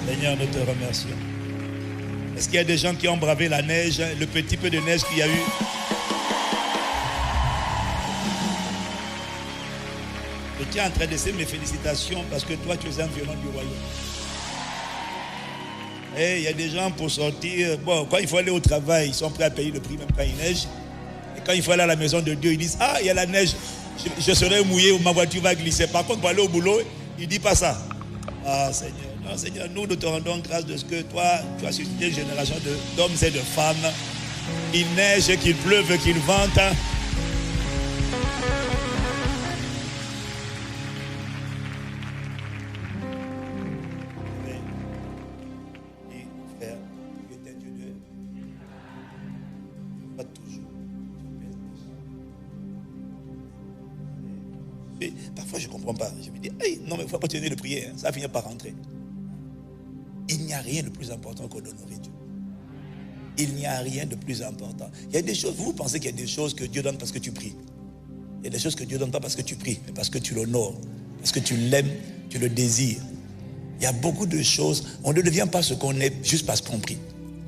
Seigneur, nous te remercions. Est-ce qu'il y a des gens qui ont bravé la neige, le petit peu de neige qu'il y a eu? Je tiens à t'adresser mes félicitations parce que toi, tu es un violon du royaume. Et il y a des gens pour sortir, bon, quand il faut aller au travail, ils sont prêts à payer le prix même quand il neige. Et quand il faut aller à la maison de Dieu, ils disent, ah, il y a la neige, je serai mouillé ou ma voiture va glisser. Par contre, pour aller au boulot, il ne dit pas ça. Ah, Seigneur. Non, Seigneur, nous te rendons grâce de ce que toi, tu as suscité une génération d'hommes et de femmes. Il neige, qu'il pleuve, qu'il vente. Parfois, je ne comprends pas. Je me dis, hey, non, mais il ne faut pas continuer de prier. Hein. Ça va finir par rentrer. Il n'y a rien de plus important que d'honorer Dieu. Il n'y a rien de plus important. Il y a des choses, vous pensez qu'il y a des choses que Dieu donne parce que tu pries. Il y a des choses que Dieu ne donne pas parce que tu pries, mais parce que tu l'honores, parce que tu l'aimes, tu le désires. Il y a beaucoup de choses. On ne devient pas ce qu'on est juste parce qu'on prie.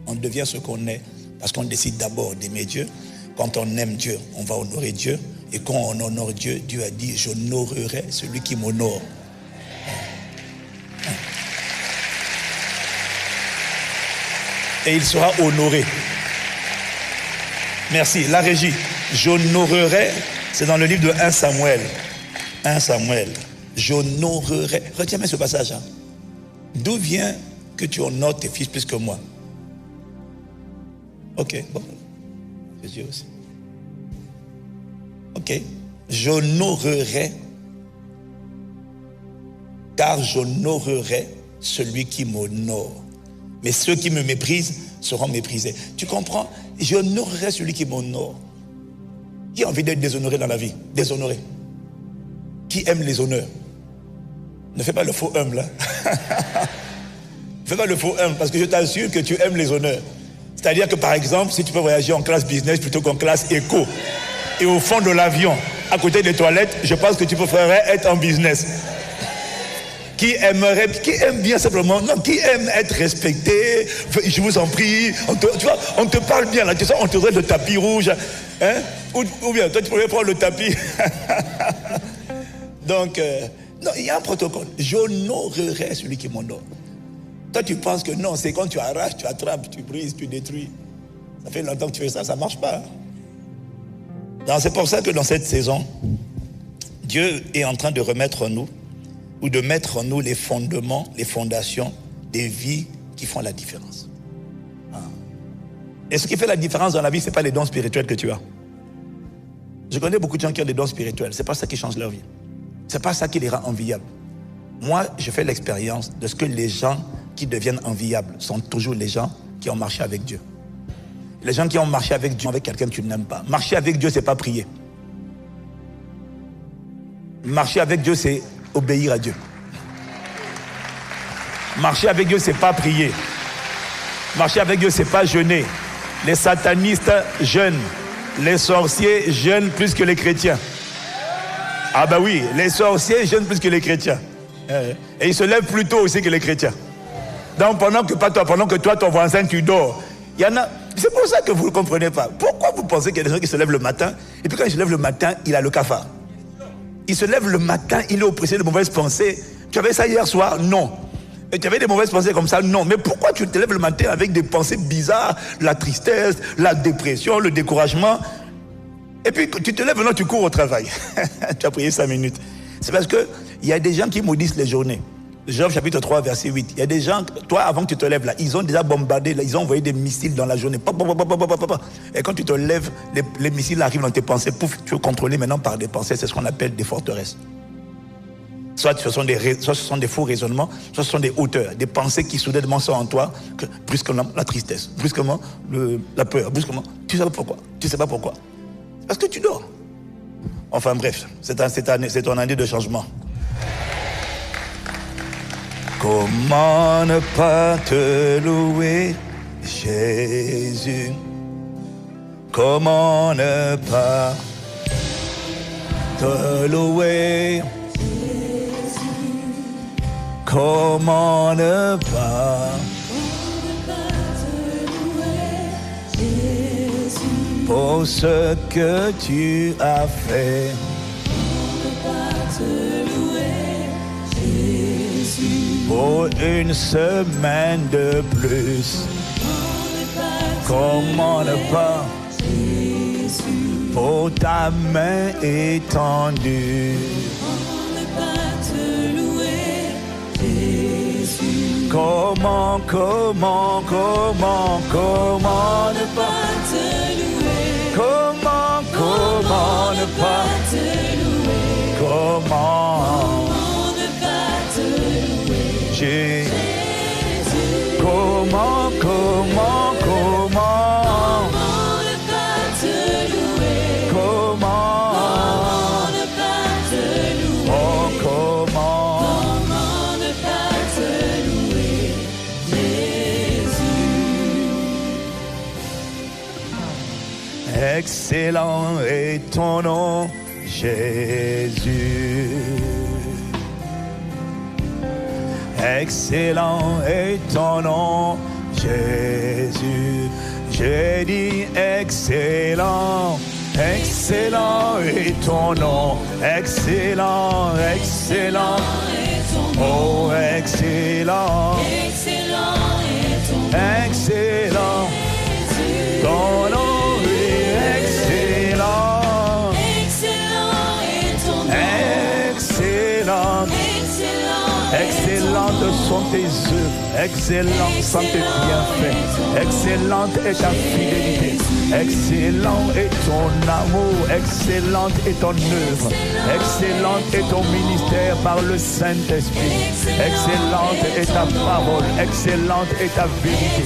On devient ce qu'on est parce qu'on décide d'abord d'aimer Dieu. Quand on aime Dieu, on va honorer Dieu. Et quand on honore Dieu, Dieu a dit, j'honorerai celui qui m'honore. Et il sera honoré. Merci. La régie. J'honorerai, c'est dans le livre de 1 Samuel. 1 Samuel. J'honorerai. Retiens bien ce passage. Hein. D'où vient que tu honores tes fils plus que moi? Ok, bon. Jésus aussi. Ok. J'honorerai, car j'honorerai celui qui m'honore. Mais ceux qui me méprisent seront méprisés. Tu comprends? J'honorerai celui qui m'honore. Qui a envie d'être déshonoré dans la vie? Déshonoré. Qui aime les honneurs? Ne fais pas le faux humble. Hein? Ne fais pas le faux humble, parce que je t'assure que tu aimes les honneurs. C'est-à-dire que par exemple, si tu peux voyager en classe business plutôt qu'en classe éco, et au fond de l'avion, à côté des toilettes, je pense que tu préférerais être en business. Qui aime bien simplement, non, qui aime être respecté, je vous en prie, tu vois, on te parle bien là, tu sais, on te donne le tapis rouge, hein, ou bien toi tu pourrais prendre le tapis. Donc, non, il y a un protocole. J'honorerai celui qui m'honore. Toi tu penses que non, c'est quand tu arraches, tu attrapes, tu brises, tu détruis. Ça fait longtemps que tu fais ça, ça ne marche pas. C'est pour ça que dans cette saison, Dieu est en train de remettre en nous, ou de mettre en nous les fondements, les fondations des vies qui font la différence. Et ce qui fait la différence dans la vie, ce n'est pas les dons spirituels que tu as. Je connais beaucoup de gens qui ont des dons spirituels. Ce n'est pas ça qui change leur vie. Ce n'est pas ça qui les rend enviables. Moi, je fais l'expérience de ce que les gens qui deviennent enviables sont toujours les gens qui ont marché avec Dieu. Les gens qui ont marché avec Dieu, avec quelqu'un que tu n'aimes pas. Marcher avec Dieu, ce n'est pas prier. Marcher avec Dieu, c'est obéir à Dieu. Marcher avec Dieu, c'est pas prier. Marcher avec Dieu, c'est pas jeûner. Les satanistes jeûnent. Les sorciers jeûnent plus que les chrétiens. Ah ben oui, les sorciers jeûnent plus que les chrétiens. Et ils se lèvent plus tôt aussi que les chrétiens. Donc pendant que toi, ton voisin, tu dors, il y en a. C'est pour ça que vous ne comprenez pas. Pourquoi vous pensez qu'il y a des gens qui se lèvent le matin, et puis quand ils se lèvent le matin, il a le cafard? Il se lève le matin, il est oppressé de mauvaises pensées. Tu avais ça hier soir? Non. Et tu avais des mauvaises pensées comme ça? Non. Mais pourquoi tu te lèves le matin avec des pensées bizarres, la tristesse, la dépression, le découragement? Et puis tu te lèves, maintenant tu cours au travail. Tu as prié 5 minutes. C'est parce qu'il y a des gens qui maudissent les journées. Job chapitre 3 verset 8. Il y a des gens, toi avant que tu te lèves là, ils ont déjà bombardé, là, ils ont envoyé des missiles dans la journée. Et quand tu te lèves, les missiles arrivent dans tes pensées. Pouf, tu es contrôlé maintenant par des pensées. C'est ce qu'on appelle des forteresses. Soit ce sont des faux raisonnements, soit ce sont des hauteurs, des pensées qui soudainement sont en toi, brusquement la tristesse, brusquement la peur, brusquement. Tu sais pas pourquoi. Tu sais pas pourquoi. Parce que tu dors. Enfin bref, c'est ton année de changement. Comment ne pas te louer, Jésus? Comment ne pas te louer? Comment ne pas pour ce que tu as fait. Pour une semaine de plus. Comment ne pas pour ta main étendue. Comment ne pas te louer? Comment ne pas te louer? Comment ne pas te louer? Jésus. Comment ne pas te louer? Comment ne pas te louer? Oh, comment ne pas te louer? Excellent est ton nom, Jésus. Excellent est ton nom, Jésus. J'ai dit excellent, excellent est ton nom. Excellent, excellent. Oh, excellent. Excellent est ton nom. Excellent. Ton nom. Excellentes sont tes œuvres, excellentes sont tes bienfaits, excellente est ta fidélité, excellent est ton amour, excellente est ton œuvre, excellente est ton ministère par le Saint-Esprit, excellente est ta parole, excellente est ta vérité,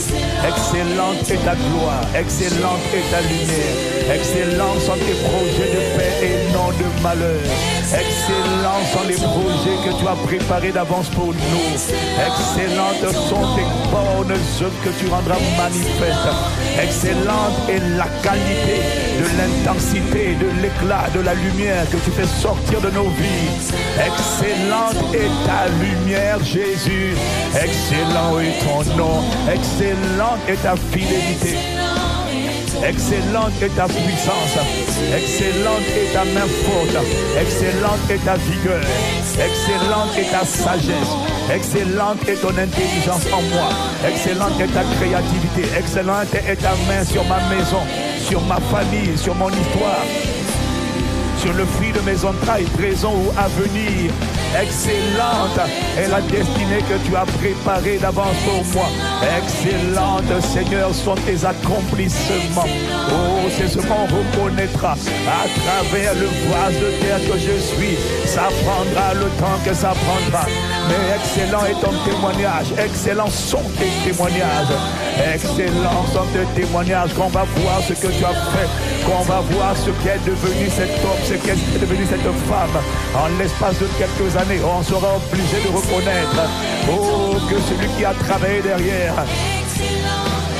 excellente est ta gloire, excellente est ta lumière, excellents sont tes projets de paix et non de malheur, excellents sont les projets que tu as préparés d'avance pour nous. Excellentes sont tes bonnes œuvres que tu rendras manifestes. Excellente est la qualité de l'intensité, de l'éclat, de la lumière que tu fais sortir de nos vies. Excellente est ta lumière, Jésus. Excellent est ton nom. Excellente est ta fidélité. Excellente est ta puissance, excellente est ta main forte, excellente est ta vigueur, excellente est ta sagesse, excellente est ton intelligence en moi, excellente est ta créativité, excellente est ta main sur ma maison, sur ma famille, sur mon histoire, sur le fruit de mes entrailles, présent ou à venir. Excellente est la destinée que tu as préparée d'avance pour moi. Excellente, Seigneur, sont tes accomplissements. Oh, c'est ce qu'on reconnaîtra à travers le vase de terre que je suis. Ça prendra le temps que ça prendra. Mais excellent est ton témoignage. Excellents sont tes témoignages. Excellents sont tes témoignages. Qu'on va voir ce que tu as fait. Qu'on va voir ce qu'est devenu cet homme, ce qu'est devenu cette femme. En l'espace de quelques années, on sera obligé de reconnaître, oh, que celui qui a travaillé derrière,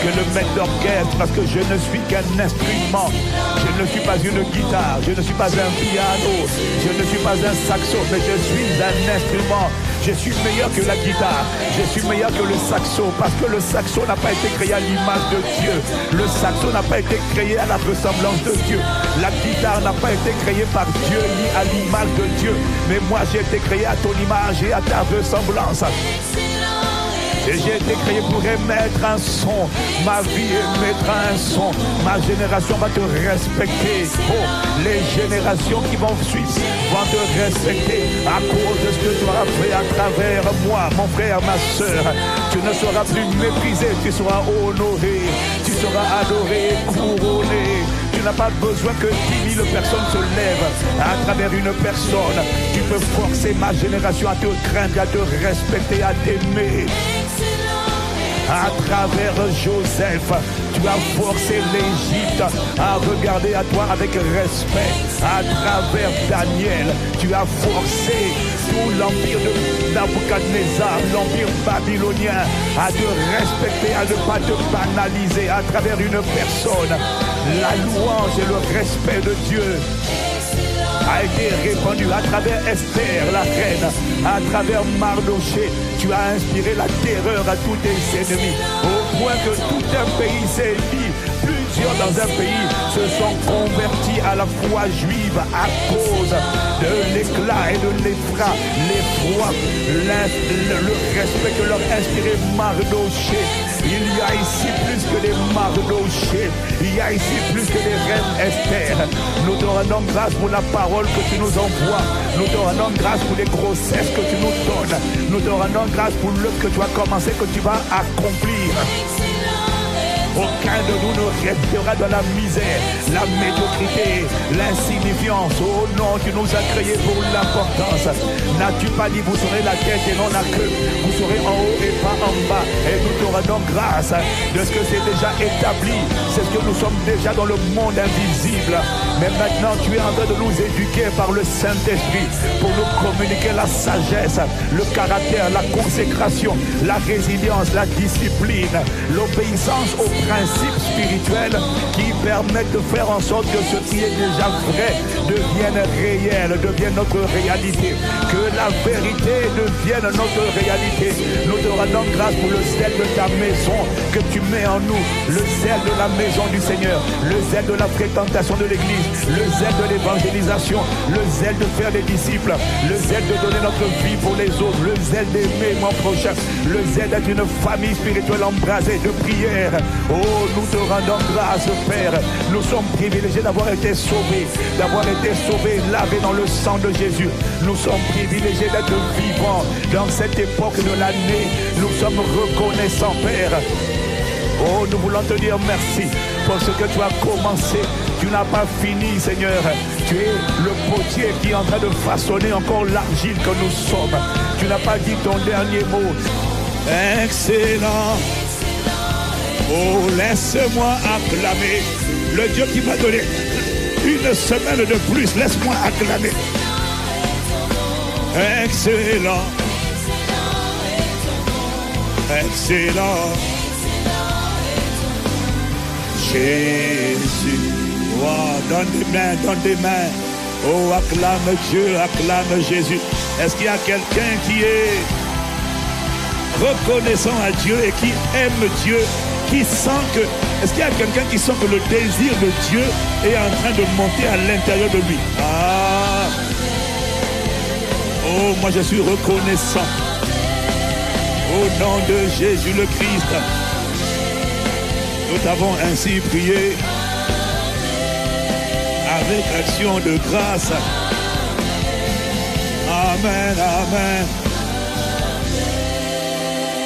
que le maître d'orchestre, parce que je ne suis qu'un instrument, je ne suis pas une guitare, je ne suis pas un piano, je ne suis pas un saxo, mais je suis un instrument. Je suis meilleur que la guitare, je suis meilleur que le saxo, parce que le saxo n'a pas été créé à l'image de Dieu. Le saxo n'a pas été créé à la ressemblance de Dieu. La guitare n'a pas été créée par Dieu ni à l'image de Dieu. Mais moi j'ai été créé à ton image et à ta ressemblance. Et j'ai été créé pour émettre un son. Ma vie émettra un son. Ma génération va te respecter. Oh, les générations qui vont suivre vont te respecter à cause de ce que tu auras fait à travers moi, mon frère, ma soeur. Tu ne seras plus méprisé, tu seras honoré, tu seras adoré, couronné. Tu n'as pas besoin que 10 000 personnes se lèvent à travers une personne. Tu peux forcer ma génération à te craindre, à te respecter, à t'aimer. À travers Joseph, tu as forcé l'Égypte à regarder à toi avec respect. À travers Daniel, tu as forcé tout l'empire de Nabucodonosor, l'empire babylonien, à te respecter, à ne pas te banaliser. À travers une personne, la louange et le respect de Dieu. a été répandue à travers Esther, la reine, à travers Mardoché. Tu as inspiré la terreur à tous tes ennemis, au point que tout un pays s'est dit. Plusieurs dans un pays se sont convertis à la foi juive à cause de l'éclat et de l'effroi, le respect que leur inspirait Mardoché. Il y a ici plus que des Mardoché, il y a ici plus que des reines Esther. Nous te rendons grâce pour la parole que tu nous envoies. Nous te rendons grâce pour les grossesses que tu nous donnes. Nous te rendons grâce pour l'œuvre que tu as commencé, que tu vas accomplir. Aucun de nous ne restera dans la misère, la médiocrité, l'insignifiance. Oh non, tu nous as créés pour l'importance. N'as-tu pas dit vous serez la tête et non la queue? Vous serez en haut et pas en bas. Et nous te rendons grâce de ce que c'est déjà établi. C'est ce que nous sommes déjà dans le monde invisible. Mais maintenant tu es en train de nous éduquer par le Saint-Esprit pour nous communiquer la sagesse, le caractère, la consécration, la résilience, la discipline, l'obéissance aux principes spirituels qui permettent de faire en sorte que ce qui est déjà vrai devienne réel, devienne notre réalité, que la vérité devienne notre réalité. Nous te rendons grâce pour le zèle de ta maison que tu mets en nous, le zèle de la maison du Seigneur, le zèle de la fréquentation de l'église, le zèle de l'évangélisation, le zèle de faire des disciples, le zèle de donner notre vie pour les autres, le zèle d'aimer mon prochain, le zèle d'être une famille spirituelle embrasée de prière. Oh, nous te rendons grâce, Père. Nous sommes privilégiés d'avoir été sauvés, lavés dans le sang de Jésus. Nous sommes privilégiés d'être vivants dans cette époque de l'année. Nous sommes reconnaissants, Père. Oh, nous voulons te dire merci pour ce que tu as commencé. Tu n'as pas fini, Seigneur. Tu es le potier qui est en train de façonner encore l'argile que nous sommes. Tu n'as pas dit ton dernier mot. Excellent. Oh, laisse-moi acclamer le Dieu qui m'a donné une semaine de plus. Laisse-moi acclamer. Excellent. Excellent. Jésus. Oh, donne des mains. Oh, acclame Dieu, acclame Jésus. Est-ce qu'il y a quelqu'un qui est reconnaissant à Dieu et qui aime Dieu? Qui sent que, est-ce qu'il y a quelqu'un qui sent que le désir de Dieu est en train de monter à l'intérieur de lui? Ah! Oh, moi je suis reconnaissant. Au nom de Jésus le Christ, nous t'avons ainsi prié avec action de grâce. Amen, amen.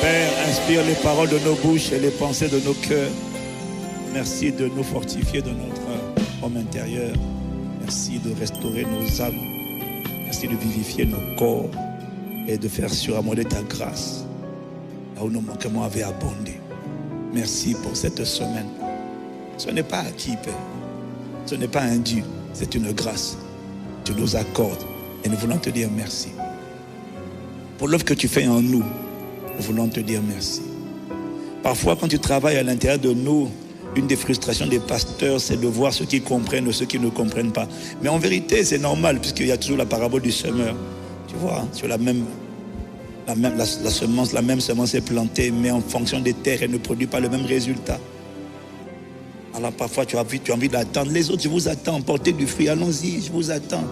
Père, inspire les paroles de nos bouches et les pensées de nos cœurs. Merci de nous fortifier de notre homme intérieur. Merci de restaurer nos âmes. Merci de vivifier nos corps et de faire surabonder ta grâce. Là où nos manquements avaient abondé. Merci pour cette semaine. Ce n'est pas acquis, Père. Ce n'est pas indu. C'est une grâce. Tu nous accordes. Et nous voulons te dire merci. Pour l'œuvre que tu fais en nous, nous voulons te dire merci. Parfois, quand tu travailles à l'intérieur de nous, une des frustrations des pasteurs, c'est de voir ceux qui comprennent ou ceux qui ne comprennent pas. Mais en vérité, c'est normal, puisqu'il y a toujours la parabole du semeur. Tu vois, sur la semence, la même semence est plantée, mais en fonction des terres, elle ne produit pas le même résultat. Alors parfois, tu as envie d'attendre. Les autres, je vous attends, portez du fruit, allons-y, je vous attends.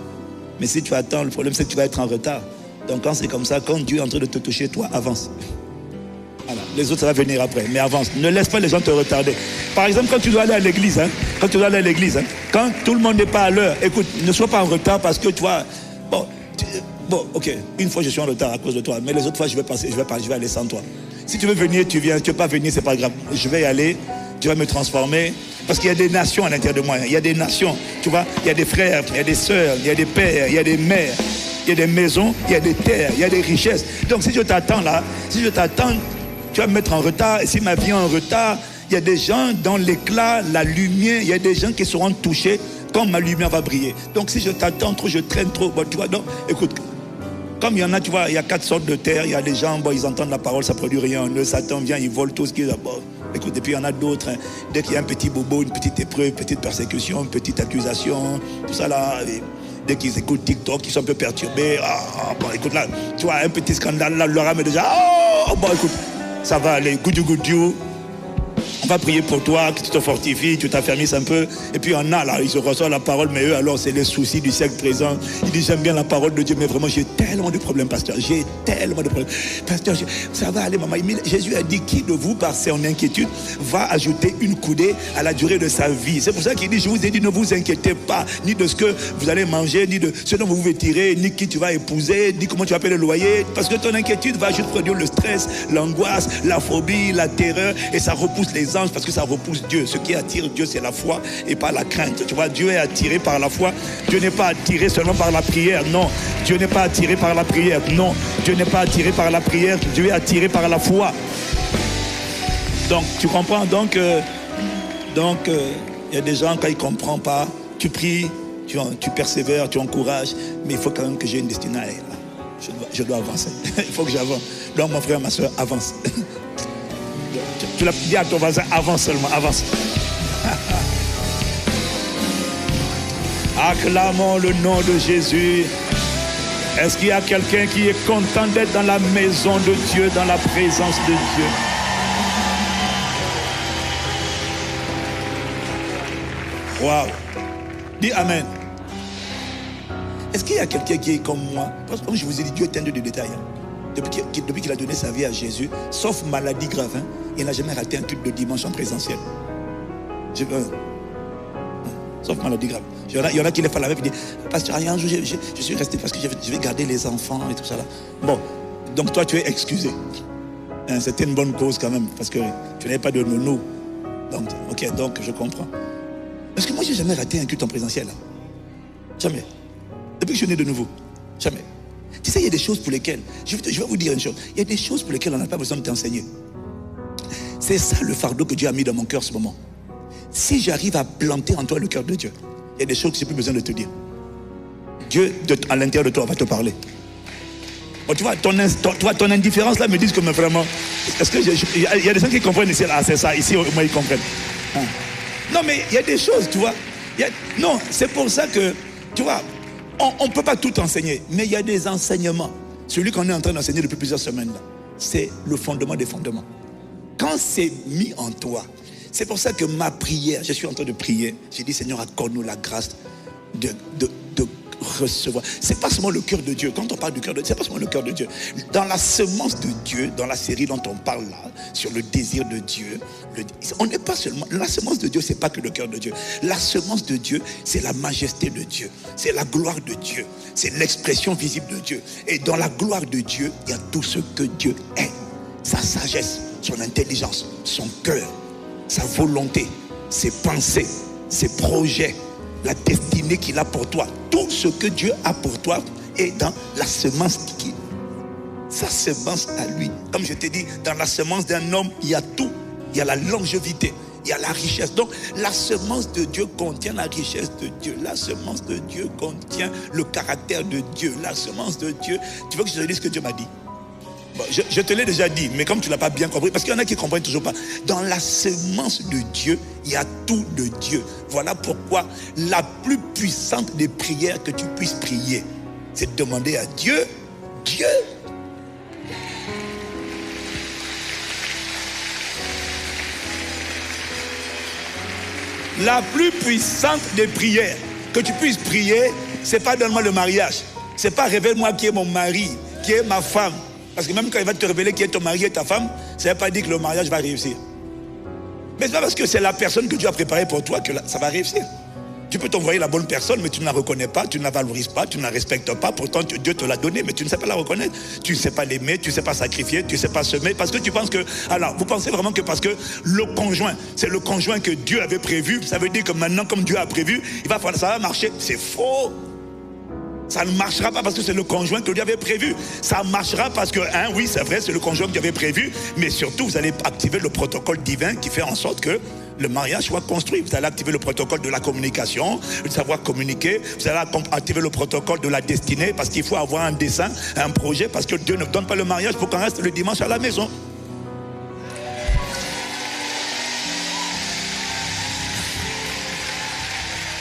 Mais si tu attends, le problème, c'est que tu vas être en retard. Donc quand c'est comme ça, quand Dieu est en train de te toucher, toi, avance. Voilà. Les autres, ça va venir après, mais avance. Ne laisse pas les gens te retarder. Par exemple, quand tu dois aller à l'église, quand tout le monde n'est pas à l'heure, écoute, ne sois pas en retard parce que tu vois, bon, ok, une fois je suis en retard à cause de toi, mais les autres fois je vais aller sans toi. Si tu veux venir, tu viens, tu ne veux pas venir, c'est pas grave. Je vais y aller, tu vas me transformer, parce qu'il y a des nations à l'intérieur de moi, il y a des nations, tu vois, il y a des frères, il y a des sœurs, il y a des pères, il y a des mères. Il y a des maisons, il y a des terres, il y a des richesses. Donc si je t'attends là, tu vas me mettre en retard. Et si ma vie est en retard, il y a des gens dans l'éclat, la lumière, il y a des gens qui seront touchés quand ma lumière va briller. Donc si je t'attends trop, je traîne trop, bon, tu vois, donc écoute, comme il y en a, tu vois, il y a 4 sortes de terres, il y a des gens, bon, ils entendent la parole, ça ne produit rien en eux, Satan vient, ils volent tout ce qu'ils ont. Bon, écoute, et puis il y en a d'autres, hein, dès qu'il y a un petit bobo, une petite épreuve, une petite persécution, une petite accusation, tout ça là... Dès qu'ils écoutent TikTok, ils sont un peu perturbés. Bon, écoute là, tu vois, un petit scandale là, leur âme est déjà. Bon, écoute, ça va aller, goudou. On va prier pour toi, que tu te fortifies, tu t'affermisses un peu. Et puis on a là, ils se reçoivent la parole, mais eux alors c'est les soucis du siècle présent. Ils disent j'aime bien la parole de Dieu, mais vraiment j'ai tellement de problèmes, pasteur. J'ai tellement de problèmes. Pasteur, ça va aller, maman. Jésus a dit qui de vous, par son inquiétude, va ajouter une coudée à la durée de sa vie. C'est pour ça qu'il dit, je vous ai dit, ne vous inquiétez pas, ni de ce que vous allez manger, ni de ce dont vous vêtirez, ni qui tu vas épouser, ni comment tu vas payer le loyer. Parce que ton inquiétude va juste produire le stress, l'angoisse, la phobie, la terreur, et ça repousse les anges parce que ça repousse Dieu. Ce qui attire Dieu, c'est la foi et pas la crainte. Tu vois, Dieu est attiré par la foi. Dieu n'est pas attiré seulement par la prière. Non. Dieu n'est pas attiré par la prière. Non. Dieu n'est pas attiré par la prière. Dieu est attiré par la foi. Donc, tu comprends? Donc, il y a des gens, quand ils ne comprennent pas, tu pries, tu persévères, tu encourages, mais il faut quand même que j'ai une destinée. Je dois avancer. Il faut que j'avance. Donc, mon frère, ma soeur, avance. Tu l'as dit à ton voisin, avance seulement, avance. Acclamons le nom de Jésus. Est-ce qu'il y a quelqu'un qui est content d'être dans la maison de Dieu, dans la présence de Dieu? Waouh. Dis Amen. Est-ce qu'il y a quelqu'un qui est comme moi? Parce que comme je vous ai dit, Dieu est un Dieu de détails. Depuis qu'il a donné sa vie à Jésus, sauf maladie grave, il n'a jamais raté un culte de dimanche en présentiel. Sauf maladie grave. Il y en a qui les font la même, qui disent, pasteur, un jour je suis resté parce que je vais garder les enfants et tout ça là. Bon, donc toi tu es excusé. C'était une bonne cause quand même, parce que tu n'avais pas de nounou. Donc, ok, donc je comprends. Parce que moi, je n'ai jamais raté un culte en présentiel. Jamais. Depuis que je suis né de nouveau. Jamais. Tu sais, il y a des choses pour lesquelles, je vais vous dire une chose, il y a des choses pour lesquelles on n'a pas besoin de t'enseigner. C'est ça le fardeau que Dieu a mis dans mon cœur ce moment. Si j'arrive à planter en toi le cœur de Dieu, il y a des choses que je n'ai plus besoin de te dire. Dieu, à l'intérieur de toi, va te parler. Bon, tu vois, ton indifférence là me dit que mais vraiment, est-ce que il y a des gens qui comprennent ici, là, c'est ça, ici au moins ils comprennent. Non, mais il y a des choses, tu vois. Non, c'est pour ça que, tu vois, on ne peut pas tout enseigner, mais il y a des enseignements. Celui qu'on est en train d'enseigner depuis plusieurs semaines, là, c'est le fondement des fondements. Quand c'est mis en toi, c'est pour ça que ma prière, je suis en train de prier, j'ai dit Seigneur, accorde-nous la grâce de recevoir. C'est pas seulement le cœur de Dieu. Quand on parle du cœur de Dieu, c'est pas seulement le cœur de Dieu. Dans la semence de Dieu, dans la série dont on parle là, sur le désir de Dieu, on n'est pas seulement, la semence de Dieu, c'est pas que le cœur de Dieu. La semence de Dieu, c'est la majesté de Dieu, c'est la gloire de Dieu, c'est l'expression visible de Dieu. Et dans la gloire de Dieu, il y a tout ce que Dieu est. Sa sagesse, son intelligence, son cœur, sa volonté, ses pensées, ses projets, la destinée qu'il a pour toi. Tout ce que Dieu a pour toi est dans la semence sa semence à lui. Comme je t'ai dit, dans la semence d'un homme, il y a tout. Il y a la longévité, il y a la richesse. Donc, la semence de Dieu contient la richesse de Dieu. La semence de Dieu contient le caractère de Dieu. La semence de Dieu. Tu veux que je te dise ce que Dieu m'a dit? Bon, je te l'ai déjà dit, mais comme tu ne l'as pas bien compris, parce qu'il y en a qui ne comprennent toujours pas. Dans la semence de Dieu, il y a tout de Dieu. Voilà pourquoi la plus puissante des prières que tu puisses prier, c'est de demander à Dieu, Dieu. La plus puissante des prières que tu puisses prier, c'est pas donne-moi le mariage. C'est pas révèle-moi qui est mon mari, qui est ma femme. Parce que même quand il va te révéler qui est ton mari et ta femme, ça ne veut pas dire que le mariage va réussir. Mais c'est pas parce que c'est la personne que Dieu a préparée pour toi que ça va réussir. Tu peux t'envoyer la bonne personne, mais tu ne la reconnais pas, tu ne la valorises pas, tu ne la respectes pas. Pourtant, Dieu te l'a donnée, mais tu ne sais pas la reconnaître. Tu ne sais pas l'aimer, tu ne sais pas sacrifier, tu ne sais pas semer. Parce que tu penses que... Alors, vous pensez vraiment que parce que le conjoint, c'est le conjoint que Dieu avait prévu, ça veut dire que maintenant, comme Dieu a prévu, ça va marcher. C'est faux. Ça ne marchera pas parce que c'est le conjoint que Dieu avait prévu. Ça marchera parce que, oui, c'est vrai, c'est le conjoint que Dieu avait prévu, mais surtout, vous allez activer le protocole divin qui fait en sorte que le mariage soit construit. Vous allez activer le protocole de la communication, de savoir communiquer. Vous allez activer le protocole de la destinée parce qu'il faut avoir un dessein, un projet, parce que Dieu ne donne pas le mariage pour qu'on reste le dimanche à la maison.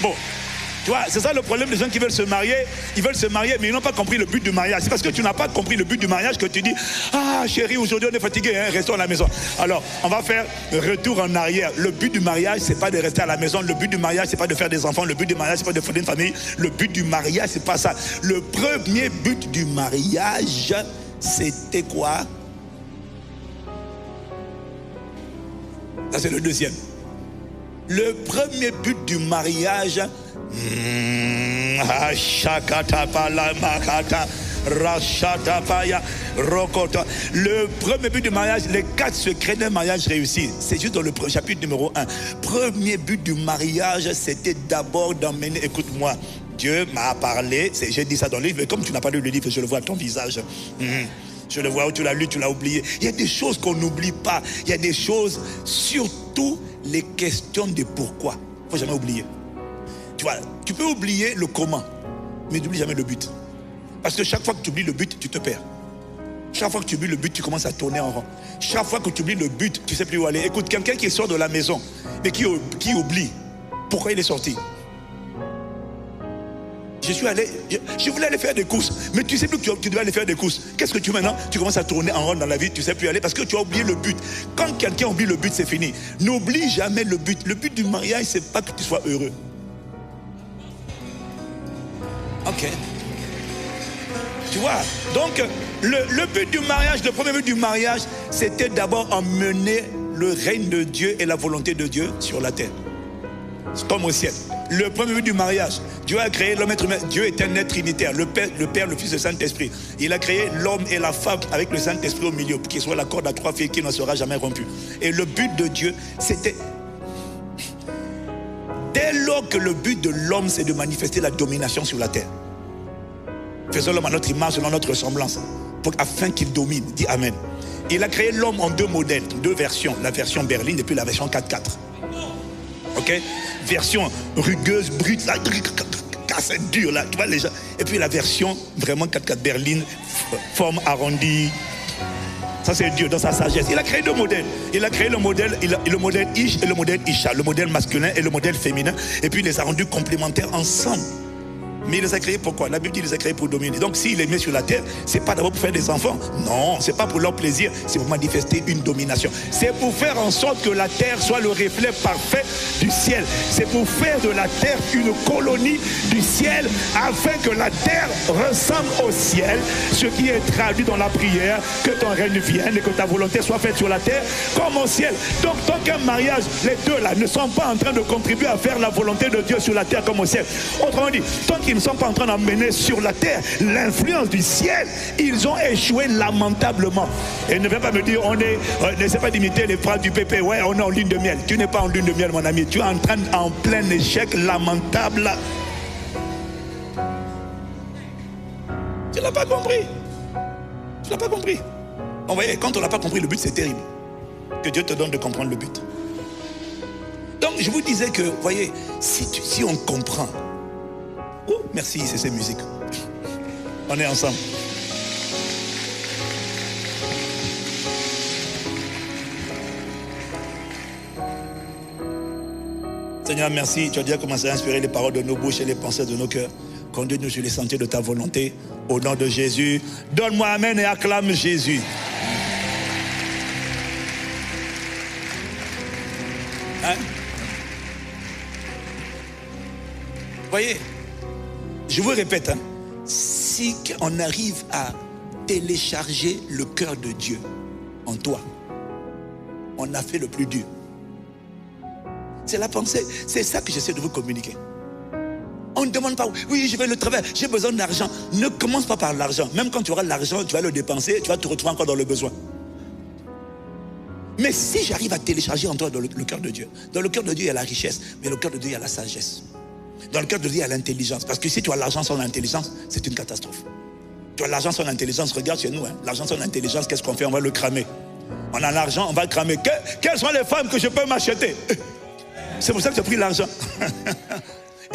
Bon. Tu vois, c'est ça le problème des gens qui veulent se marier. Ils veulent se marier, mais ils n'ont pas compris le but du mariage. C'est parce que tu n'as pas compris le but du mariage que tu dis, ah chérie, aujourd'hui on est fatigué, hein, restons à la maison. Alors, on va faire retour en arrière. Le but du mariage, c'est pas de rester à la maison. Le but du mariage, c'est pas de faire des enfants. Le but du mariage, c'est pas de fonder une famille. Le but du mariage, c'est pas ça. Le premier but du mariage, c'était quoi? Ça, c'est le deuxième. Le premier but du mariage, le premier but du mariage, les 4 secrets d'un mariage réussi, c'est juste dans le chapitre numéro 1. Premier but du mariage, c'était d'abord d'emmener, écoute-moi, Dieu m'a parlé, j'ai dit ça dans le livre, mais comme tu n'as pas lu le livre, je le vois à ton visage. Je le vois où tu l'as lu, tu l'as oublié. Il y a des choses qu'on n'oublie pas. Il y a des choses, surtout les questions de pourquoi. Il ne faut jamais oublier. Tu vois, tu peux oublier le comment, mais n'oublie jamais le but. Parce que chaque fois que tu oublies le but, tu te perds. Chaque fois que tu oublies le but, tu commences à tourner en rond. Chaque fois que tu oublies le but, tu ne sais plus où aller. Écoute, quelqu'un qui sort de la maison, mais qui oublie pourquoi il est sorti. Je voulais aller faire des courses, mais tu sais plus que tu dois aller faire des courses. Qu'est-ce que tu fais maintenant? Tu commences à tourner en rond dans la vie, tu ne sais plus aller parce que tu as oublié le but. Quand quelqu'un oublie le but, c'est fini. N'oublie jamais le but. Le but du mariage, c'est pas que tu sois heureux. Ok. Tu vois, donc le but du mariage, le premier but du mariage, c'était d'abord emmener le règne de Dieu et la volonté de Dieu sur la terre. C'est comme au ciel. Le premier but du mariage, Dieu a créé l'homme être humain. Dieu est un être trinitaire, le Père, le Fils et le Saint-Esprit. Il a créé l'homme et la femme avec le Saint-Esprit au milieu, pour qu'il soit la corde à 3 fils qui ne sera jamais rompue. Et le but de Dieu, c'était... Dès lors que le but de l'homme, c'est de manifester la domination sur la terre. Faisons l'homme à notre image, selon notre ressemblance, afin qu'il domine. Dis Amen. Il a créé l'homme en 2 modèles, 2 versions. La version berline et puis la version 4x4. Ok, version rugueuse, brute, là, cassette dure, là, tu vois les gens. Et puis la version vraiment 4x4 berline, forme arrondie. Ça c'est Dieu dans sa sagesse. Il a créé 2 modèles. Il a créé le modèle Ish et le modèle Isha, le modèle masculin et le modèle féminin. Et puis il les a rendus complémentaires ensemble. Mais il les a créés pourquoi? La Bible dit qu'il les a créés pour dominer. Donc s'il les met sur la terre, c'est pas d'abord pour faire des enfants. Non, c'est pas pour leur plaisir, c'est pour manifester une domination. C'est pour faire en sorte que la terre soit le reflet parfait du ciel. C'est pour faire de la terre une colonie du ciel, afin que la terre ressemble au ciel. Ce qui est traduit dans la prière, que ton règne vienne et que ta volonté soit faite sur la terre comme au ciel. Donc tant qu'un mariage, les deux là ne sont pas en train de contribuer à faire la volonté de Dieu sur la terre comme au ciel. Autrement dit, tant qu'ils ne sont pas en train d'emmener sur la terre l'influence du ciel, ils ont échoué lamentablement. Et ne viens pas me dire, n'essaie pas d'imiter les phrases du PP, ouais, on est en lune de miel. Tu n'es pas en lune de miel, mon ami. Tu es en plein échec lamentable. Tu n'as pas compris. Tu n'as pas compris. Vous voyez, quand on n'a pas compris le but, c'est terrible. Que Dieu te donne de comprendre le but. Donc, je vous disais que, vous voyez, si on comprend. Oh, merci, c'est ces musiques. On est ensemble. Seigneur, merci. Tu as déjà commencé à inspirer les paroles de nos bouches et les pensées de nos cœurs. Conduis-nous sur les sentiers de ta volonté. Au nom de Jésus. Donne-moi amen et acclame Jésus. Hein? Voyez, je vous répète, hein, si on arrive à télécharger le cœur de Dieu en toi, on a fait le plus dur. C'est la pensée, c'est ça que j'essaie de vous communiquer. On ne demande pas, oui, je vais le travail, j'ai besoin d'argent. Ne commence pas par l'argent. Même quand tu auras l'argent, tu vas le dépenser, tu vas te retrouver encore dans le besoin. Mais si j'arrive à télécharger en toi dans le cœur de Dieu, dans le cœur de Dieu, il y a la richesse, mais le cœur de Dieu, il y a la sagesse. Dans le cœur de Dieu, il y a l'intelligence. Parce que si tu as l'argent sans l'intelligence, c'est une catastrophe. Tu as l'argent sans l'intelligence, regarde chez nous, hein, l'argent sans l'intelligence, qu'est-ce qu'on fait? On va le cramer. On a l'argent, on va le cramer. Quelles sont les femmes que je peux m'acheter? C'est pour ça que j'ai pris l'argent.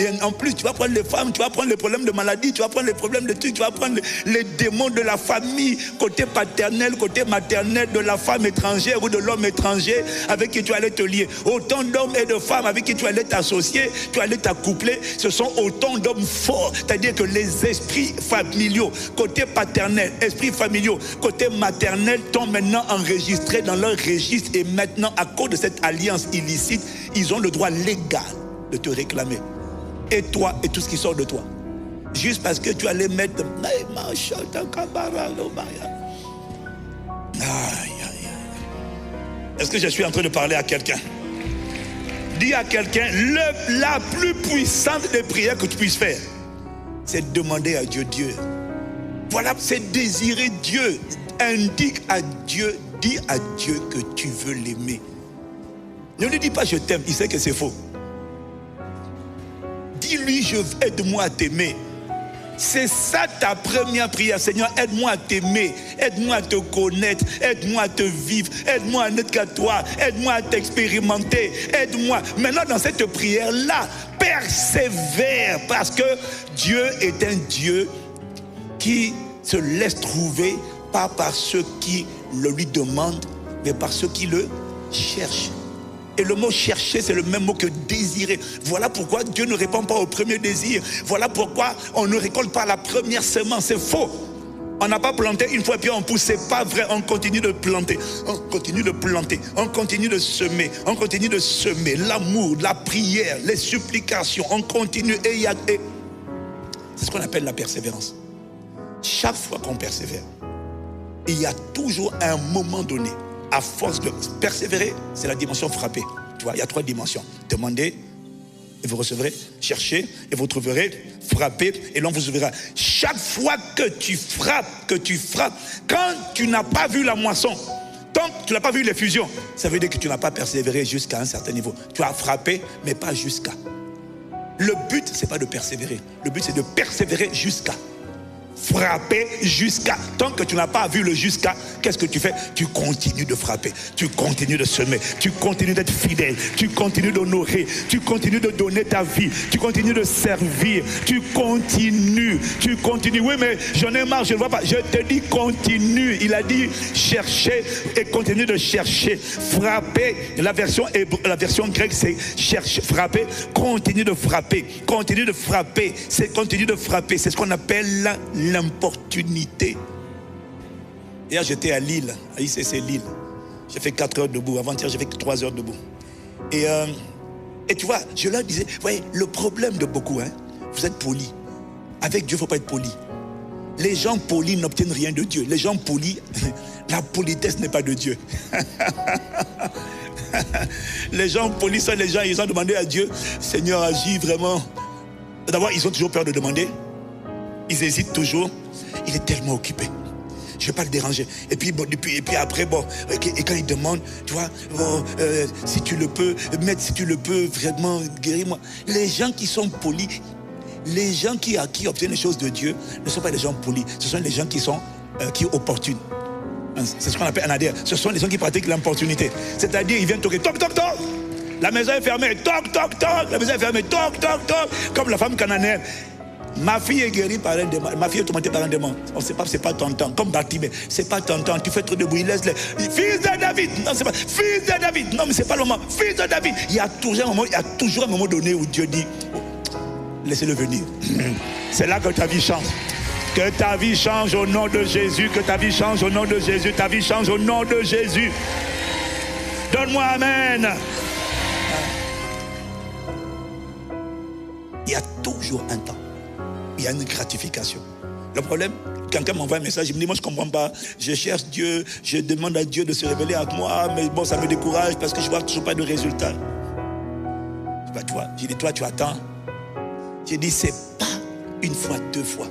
Et en plus, tu vas prendre les femmes, tu vas prendre les problèmes de maladie, tu vas prendre les problèmes de trucs, tu vas prendre les démons de la famille, côté paternel, côté maternel, de la femme étrangère ou de l'homme étranger avec qui tu allais te lier. Autant d'hommes et de femmes avec qui tu allais t'associer, tu allais t'accoupler, ce sont autant d'hommes forts. C'est-à-dire que les esprits familiaux, côté paternel, esprits familiaux, côté maternel, sont maintenant enregistrés dans leur registre. Et maintenant, à cause de cette alliance illicite, ils ont le droit légal de te réclamer. Et toi, et tout ce qui sort de toi. Juste parce que tu allais mettre... Est-ce que je suis en train de parler à quelqu'un? Dis à quelqu'un, la plus puissante des prières que tu puisses faire, c'est de demander à Dieu, Voilà, c'est désirer Dieu. Indique à Dieu, dis à Dieu que tu veux l'aimer. Ne lui dis pas je t'aime, il sait que c'est faux. Dis-lui, aide-moi à t'aimer. C'est ça ta première prière. Seigneur, aide-moi à t'aimer, aide-moi à te connaître, aide-moi à te vivre, aide-moi à n'être qu'à toi, aide-moi à t'expérimenter, aide-moi. Maintenant, dans cette prière-là, persévère, parce que Dieu est un Dieu qui se laisse trouver, pas par ceux qui le lui demandent, mais par ceux qui le cherchent. Et le mot chercher, c'est le même mot que désirer. Voilà pourquoi Dieu ne répond pas au premier désir. Voilà pourquoi on ne récolte pas la première semence. C'est faux. On n'a pas planté une fois et puis on pousse. C'est pas vrai. On continue de planter. On continue de planter. On continue de semer. On continue de semer. L'amour, la prière, les supplications. On continue. Et c'est ce qu'on appelle la persévérance. Chaque fois qu'on persévère, il y a toujours un moment donné. À force de persévérer, c'est la dimension frappée. Tu vois, il y a 3 dimensions. Demandez, et vous recevrez. Cherchez, et vous trouverez. Frappez, et l'on vous ouvrira. Chaque fois que tu frappes, quand tu n'as pas vu la moisson, tant que tu n'as pas vu l'effusion, ça veut dire que tu n'as pas persévéré jusqu'à un certain niveau. Tu as frappé, mais pas jusqu'à. Le but, ce n'est pas de persévérer. Le but, c'est de persévérer jusqu'à. Frapper jusqu'à. Tant que tu n'as pas vu le jusqu'à, qu'est-ce que tu fais? Tu continues de frapper, tu continues de semer, tu continues d'être fidèle, tu continues d'honorer, tu continues de donner ta vie, tu continues de servir, tu continues. Oui, mais j'en ai marre, je ne vois pas. Je te dis continue. Il a dit chercher et continue de chercher. Frapper, la version grecque c'est chercher, frapper, continue de frapper, continue de frapper, c'est continue de frapper. C'est ce qu'on appelle l'importunité. Hier j'étais à Lille, à ICC Lille. J'ai fait 4 heures debout. Avant-hier j'ai fait 3 heures debout. Et tu vois, je leur disais, vous voyez, le problème de beaucoup, vous êtes polis. Avec Dieu, il ne faut pas être poli. Les gens polis n'obtiennent rien de Dieu. Les gens polis, la politesse n'est pas de Dieu. Les gens polis sont les gens, ils ont demandé à Dieu, Seigneur, agis vraiment. D'abord, ils ont toujours peur de demander. Ils hésitent toujours. Il est tellement occupé. Je ne vais pas le déranger. Et puis après, et quand il demande, tu vois, si tu le peux, maître, si tu le peux, vraiment, guéris-moi. Les gens qui sont polis, les gens qui obtiennent les choses de Dieu, ne sont pas des gens polis. Ce sont les gens qui sont opportunes. C'est ce qu'on appelle un ADR. Ce sont les gens qui pratiquent l'importunité. C'est-à-dire, ils viennent toquer, toc, toc, toc. La maison est fermée, toc, toc, toc. La maison est fermée, toc, toc, toc. Comme la femme cananéenne. Ma fille est guérie par un démon. Ma fille est tourmentée par un démon. Oh, c'est pas ton temps. Comme Bartimée, c'est pas ton temps. Tu fais trop de bruit, laisse-le. Fils de David. Non, c'est pas. Fils de David. Non, mais c'est pas le moment. Fils de David. Il y a toujours un moment donné où Dieu dit, laissez-le venir. C'est là que ta vie change. Que ta vie change au nom de Jésus. Que ta vie change au nom de Jésus. Ta vie change au nom de Jésus. Donne-moi amen. Il y a toujours un temps. Il y a une gratification. Le problème, quelqu'un m'envoie un message, il me dit, moi je ne comprends pas, je cherche Dieu, je demande à Dieu de se révéler à moi, mais bon, ça me décourage parce que je ne vois toujours pas de résultat. Bah, tu vois, j'ai dit, toi tu attends. J'ai dit, c'est pas une fois, 2 fois.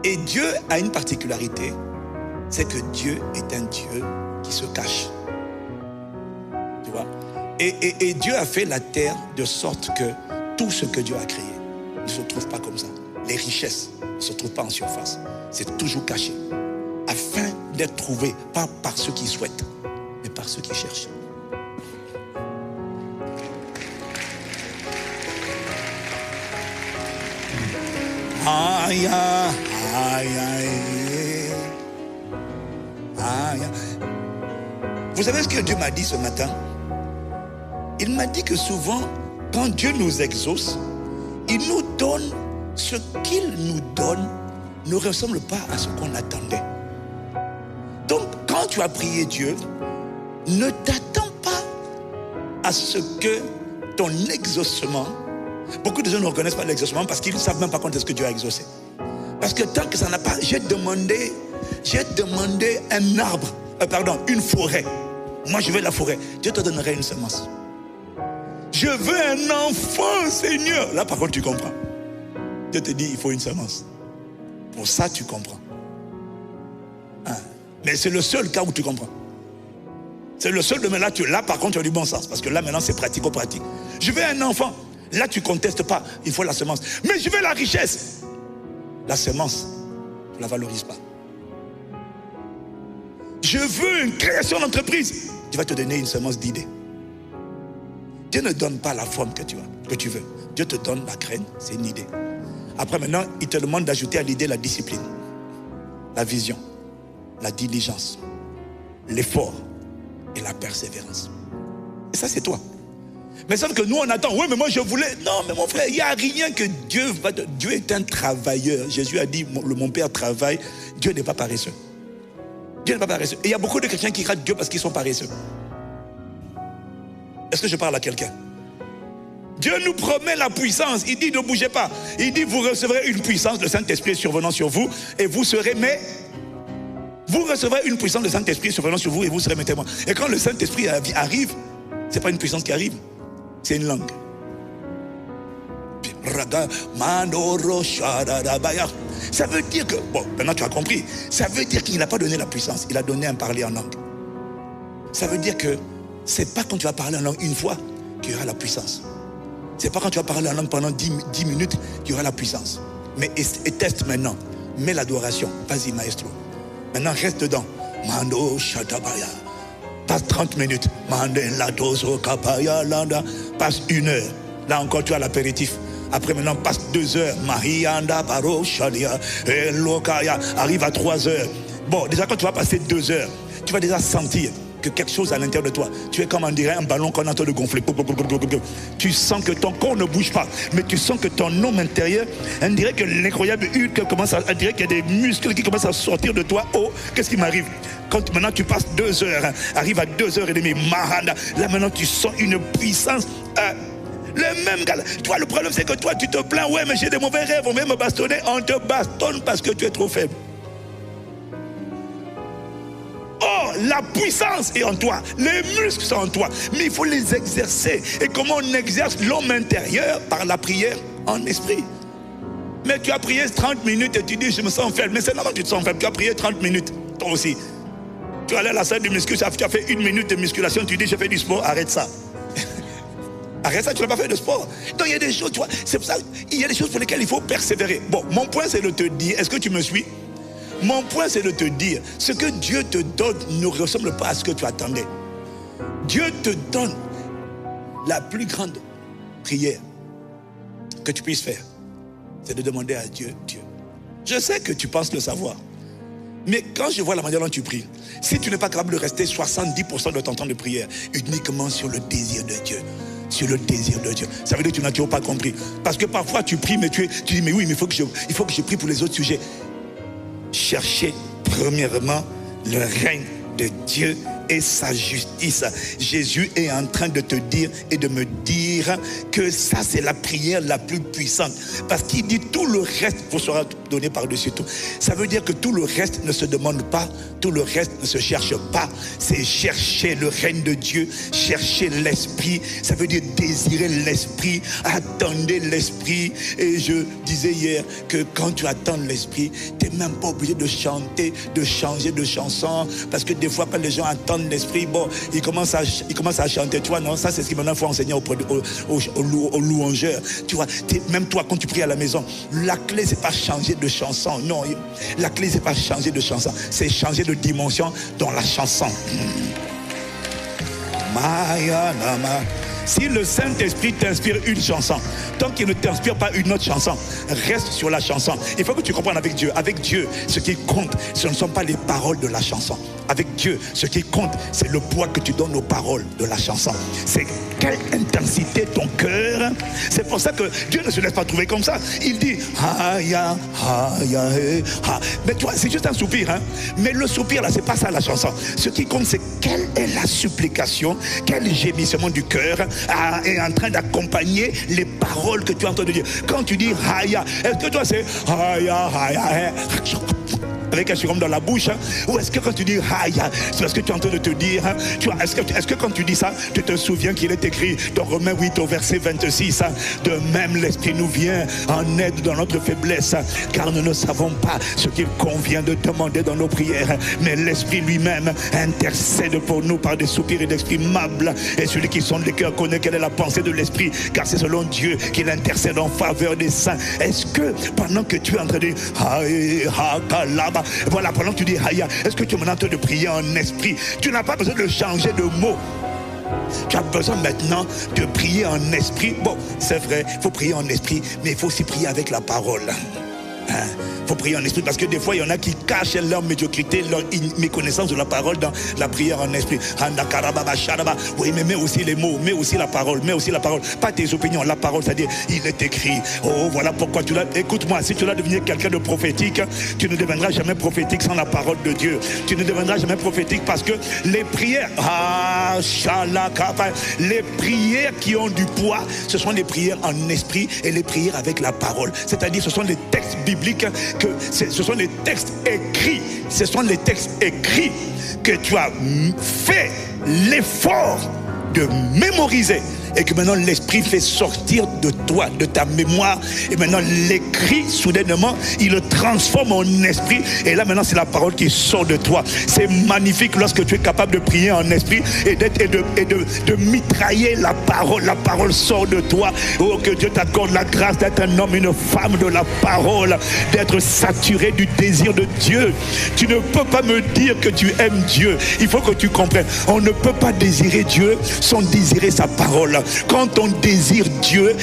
Et Dieu a une particularité, c'est que Dieu est un Dieu qui se cache. Tu vois? Et Dieu a fait la terre de sorte que tout ce que Dieu a créé ne se trouve pas comme ça. Les richesses ne se trouvent pas en surface. C'est toujours caché. Afin d'être trouvé, pas par ceux qui souhaitent, mais par ceux qui cherchent. Aïe, aïe, aïe, aïe. Vous savez ce que Dieu m'a dit ce matin? Il m'a dit que souvent, quand Dieu nous exauce, il nous donne ce qu'il nous donne ne ressemble pas à ce qu'on attendait. Donc, quand tu as prié Dieu, ne t'attends pas à ce que ton exaucement, beaucoup de gens ne reconnaissent pas l'exaucement parce qu'ils ne savent même pas quand est-ce que Dieu a exaucé. Parce que tant que ça n'a pas, j'ai demandé un arbre, une forêt. Moi, je veux la forêt. Dieu te donnerait une semence. Je veux un enfant, Seigneur. Là, par contre, tu comprends. Dieu te dit, il faut une semence. Pour ça, tu comprends. Hein? Mais c'est le seul cas où tu comprends. C'est le seul domaine là, par contre, tu as du bon sens. Parce que là, maintenant, c'est pratico-pratique. Je veux un enfant. Là, tu ne contestes pas. Il faut la semence. Mais je veux la richesse. La semence, tu ne la valorises pas. Je veux une création d'entreprise. Dieu va te donner une semence d'idées. Dieu ne donne pas la forme que tu veux. Dieu te donne la graine, c'est une idée. Après maintenant, il te demande d'ajouter à l'idée la discipline, la vision, la diligence, l'effort et la persévérance. Et ça, c'est toi. Mais sauf que nous, on attend. Oui, mais moi, je voulais... Non, mais mon frère, il n'y a rien que Dieu va... Dieu est un travailleur. Jésus a dit, mon Père travaille. Dieu n'est pas paresseux. Dieu n'est pas paresseux. Et il y a beaucoup de chrétiens qui ratent Dieu parce qu'ils sont paresseux. Est-ce que je parle à quelqu'un? Dieu nous promet la puissance. Il dit ne bougez pas. Il dit vous recevrez une puissance, le Saint-Esprit survenant sur vous et vous serez mais... Vous recevrez une puissance, le Saint-Esprit survenant sur vous et vous serez mes témoins. Et quand le Saint-Esprit arrive, ce n'est pas une puissance qui arrive, c'est une langue. Ça veut dire que, bon, maintenant tu as compris, ça veut dire qu'il n'a pas donné la puissance, il a donné un parler en langue. Ça veut dire que c'est pas quand tu vas parler en langue une fois qu'il y aura la puissance. C'est pas quand tu vas parler en langue pendant 10 minutes qu'il y aura la puissance. Mais et teste maintenant. Mets l'adoration. Vas-y, maestro. Maintenant, reste dedans. Mando Shatabaya. Passe 30 minutes. Mande la dozo kapaya landa. Passe 1 heure. Là encore, tu as l'apéritif. Après, maintenant, passe 2 heures. Mahianda Baro Shalia. Lokaya. Arrive à 3 heures. Bon, déjà, quand tu vas passer 2 heures, tu vas déjà sentir que quelque chose à l'intérieur de toi. Tu es comme on dirait un ballon qu'on est en train de gonfler. Tu sens que ton corps ne bouge pas, mais tu sens que ton homme intérieur, on dirait que l'incroyable Hulk commence à, on dirait qu'il y a des muscles qui commencent à sortir de toi. Oh, qu'est-ce qui m'arrive? Quand maintenant tu passes 2 heures, arrive à 2h30, Mahanda, là maintenant tu sens une puissance. Le même gars. Toi, le problème c'est que toi tu te plains, ouais, mais j'ai des mauvais rêves, on vient me bastonner. On te bastonne parce que tu es trop faible. Oh, la puissance est en toi, les muscles sont en toi, mais il faut les exercer. Et comment on exerce l'homme intérieur? Par la prière en esprit. Mais tu as prié 30 minutes et tu dis je me sens faible. Mais c'est normal que tu te sens faible, tu as prié 30 minutes, toi aussi. Tu allais à la salle de musculation, tu as fait 1 minute de musculation, tu dis je fais du sport, arrête ça. Arrête ça, tu n'as pas fait de sport. Donc il y a des choses, tu vois, c'est pour ça, il y a des choses pour lesquelles il faut persévérer. Bon, mon point c'est de te dire, est-ce que tu me suis? Mon point c'est de te dire, ce que Dieu te donne ne ressemble pas à ce que tu attendais. Dieu te donne la plus grande prière que tu puisses faire. C'est de demander à Dieu, Dieu. Je sais que tu penses le savoir. Mais quand je vois la manière dont tu pries, si tu n'es pas capable de rester 70% de ton temps de prière uniquement sur le désir de Dieu, sur le désir de Dieu, ça veut dire que tu n'as toujours pas compris. Parce que parfois tu pries, mais tu dis, mais oui, mais il faut que je prie pour les autres sujets. Cherchez premièrement le règne de Dieu et sa justice. Jésus est en train de te dire et de me dire que ça c'est la prière la plus puissante. Parce qu'il dit tout le reste vous sera donné par-dessus tout. Ça veut dire que tout le reste ne se demande pas, tout le reste ne se cherche pas. C'est chercher le règne de Dieu, chercher l'esprit. Ça veut dire désirer l'esprit, attendre l'esprit. Et je disais hier que quand tu attends l'esprit, tu n'es même pas obligé de chanter, de changer de chanson. Parce que des fois quand les gens attendent l'esprit, bon, ils commencent à chanter, tu vois, non, ça c'est ce qu'il maintenant faut enseigner aux louangeurs, tu vois, même toi quand tu pries à la maison, la clé c'est pas changer de chanson, non, la clé c'est pas changer de chanson, c'est changer de dimension dans la chanson. Si le Saint-Esprit t'inspire une chanson, tant qu'il ne t'inspire pas une autre chanson, reste sur la chanson. Il faut que tu comprennes avec Dieu. Avec Dieu, ce qui compte, ce ne sont pas les paroles de la chanson. Avec Dieu, ce qui compte, c'est le poids que tu donnes aux paroles de la chanson. C'est quelle intensité ton cœur. C'est pour ça que Dieu ne se laisse pas trouver comme ça. Il dit ha ya ha ya ha. Mais tu vois, c'est juste un soupir, hein. Mais le soupir là, c'est pas ça la chanson. Ce qui compte, c'est quelle est la supplication, quel gémissement du cœur est en train d'accompagner les paroles que tu es en train de dire. Quand tu dis ha ya, est-ce que toi c'est ha ya avec un surhomme dans la bouche, hein? Ou est-ce que quand tu dis Haya, c'est parce que tu es en train de te dire, hein? Tu vois, est-ce que quand tu dis ça, tu te souviens qu'il est écrit dans Romains 8 au verset 26, hein? De même l'Esprit nous vient en aide dans notre faiblesse, hein? Car nous ne savons pas ce qu'il convient de demander dans nos prières, hein? Mais l'Esprit lui-même intercède pour nous par des soupirs inexprimables, et celui qui sonde les cœurs connaît quelle est la pensée de l'Esprit, car c'est selon Dieu qu'il intercède en faveur des saints. Est-ce que pendant que tu es en train de dire voilà, pendant que tu dis Haya, est-ce que tu es maintenant en train de prier en esprit? Tu n'as pas besoin de changer de mot. Tu as besoin maintenant de prier en esprit. Bon, c'est vrai, il faut prier en esprit, mais il faut aussi prier avec la parole. Il faut prier en esprit, parce que des fois il y en a qui cachent leur médiocrité, leur méconnaissance de la parole dans la prière en esprit. Oui, mais mets aussi les mots, mets aussi la parole, pas tes opinions, la parole, c'est-à-dire il est écrit. Oh, voilà pourquoi tu l'as. Écoute-moi, si tu dois devenir quelqu'un de prophétique, tu ne deviendras jamais prophétique sans la parole de Dieu. Tu ne deviendras jamais prophétique parce que les prières, les prières qui ont du poids, ce sont les prières en esprit et les prières avec la parole. C'est-à-dire ce sont les textes bibliques, ce sont les textes écrits. Ce sont les textes écrits que tu as fait l'effort de mémoriser et que maintenant l'Esprit fait sortir de toi, de ta mémoire, et maintenant l'écrit soudainement, il le transforme en esprit, et là maintenant c'est la parole qui sort de toi. C'est magnifique lorsque tu es capable de prier en esprit et de mitrailler la parole sort de toi. Oh, que Dieu t'accorde la grâce d'être un homme, une femme de la parole, d'être saturé du désir de Dieu. Tu ne peux pas me dire que tu aimes Dieu. Il faut que tu comprennes, on ne peut pas désirer Dieu sans désirer sa parole. Quand on désire Dieu,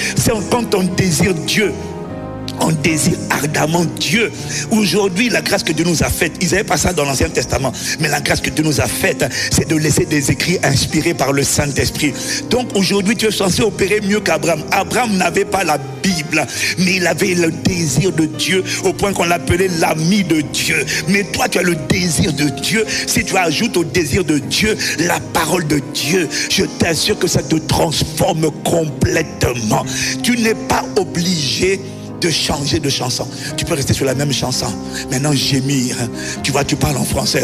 on désire ardemment Dieu. Aujourd'hui, la grâce que Dieu nous a faite, ils n'avaient pas ça dans l'Ancien Testament, mais la grâce que Dieu nous a faite, c'est de laisser des écrits inspirés par le Saint-Esprit. Donc aujourd'hui, tu es censé opérer mieux qu'Abraham. Abraham n'avait pas la Bible, mais il avait le désir de Dieu au point qu'on l'appelait l'ami de Dieu. Mais toi, tu as le désir de Dieu. Si tu ajoutes au désir de Dieu la parole de Dieu, je t'assure que ça te transforme complètement. Tu n'es pas obligé de changer de chanson. Tu peux rester sur la même chanson. Maintenant gémir. Tu vois, tu parles en français.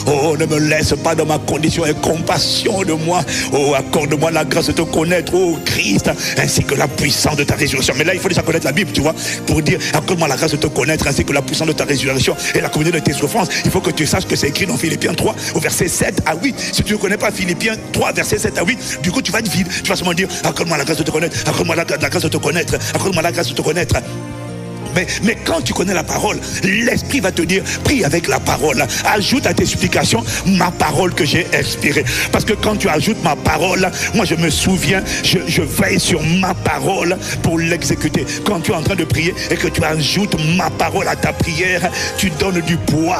Oh, ne me laisse pas dans ma condition et compassion de moi. Oh, accorde-moi la grâce de te connaître, oh Christ, ainsi que la puissance de ta résurrection. Mais là, il faut déjà connaître la Bible, tu vois, pour dire accorde-moi la grâce de te connaître, ainsi que la puissance de ta résurrection et la communion de tes souffrances. Il faut que tu saches que c'est écrit dans Philippiens 3 au verset 7 à 8. Si tu ne connais pas Philippiens 3 verset 7 à 8, du coup tu vas être vide. Tu vas seulement dire accorde-moi la grâce de te connaître, accorde-moi la grâce de te connaître, accorde-moi la grâce de te connaître. Mais quand tu connais la parole, l'Esprit va te dire, prie avec la parole. Ajoute à tes supplications ma parole que j'ai inspirée. Parce que quand tu ajoutes ma parole, moi je me souviens, je veille sur ma parole pour l'exécuter. Quand tu es en train de prier et que tu ajoutes ma parole à ta prière, tu donnes du poids.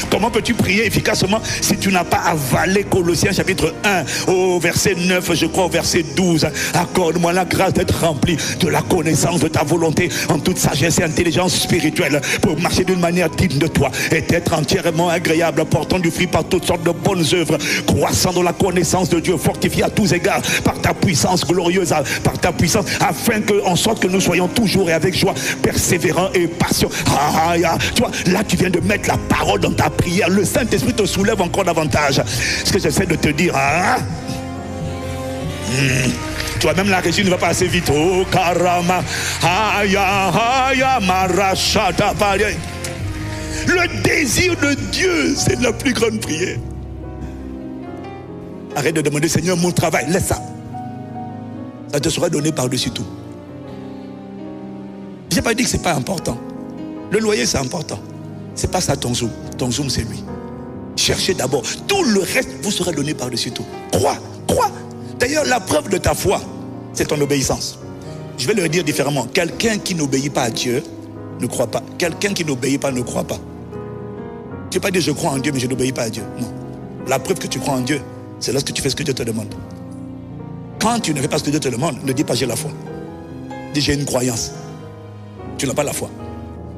Comment peux-tu prier efficacement si tu n'as pas avalé Colossiens chapitre 1 au verset 9, je crois au verset 12. Accorde-moi la grâce d'être rempli de la connaissance de ta volonté en toute sagesse et intelligence spirituelle pour marcher d'une manière digne de toi et d'être entièrement agréable, portant du fruit par toutes sortes de bonnes œuvres, croissant dans la connaissance de Dieu, fortifié à tous égards par ta puissance glorieuse, par ta puissance, afin que, en sorte que nous soyons toujours et avec joie persévérants et patients. Tu vois, là tu viens de mettre la parole dans ta prière. Le Saint-Esprit te soulève encore davantage. Ce que j'essaie de te dire, tu vois, même la régie ne va pas assez vite. Oh karama, marashata. Le désir de Dieu, c'est la plus grande prière. Arrête de demander, Seigneur, mon travail, laisse ça. Ça te sera donné par-dessus tout. Je n'ai pas dit que ce n'est pas important. Le loyer, c'est important. C'est pas ça ton zoom. Ton zoom, c'est lui. cherchez d'abord. Tout le reste vous sera donné par-dessus tout. Crois. D'ailleurs, la preuve de ta foi, c'est ton obéissance. Je vais le dire différemment. Quelqu'un qui n'obéit pas à Dieu ne croit pas. Quelqu'un qui n'obéit pas ne croit pas. Tu ne peux pas dire je crois en Dieu mais je n'obéis pas à Dieu. Non. La preuve que tu crois en Dieu, c'est lorsque tu fais ce que Dieu te demande. Quand tu ne fais pas ce que Dieu te demande, ne dis pas j'ai la foi. Dis j'ai une croyance. Tu n'as pas la foi.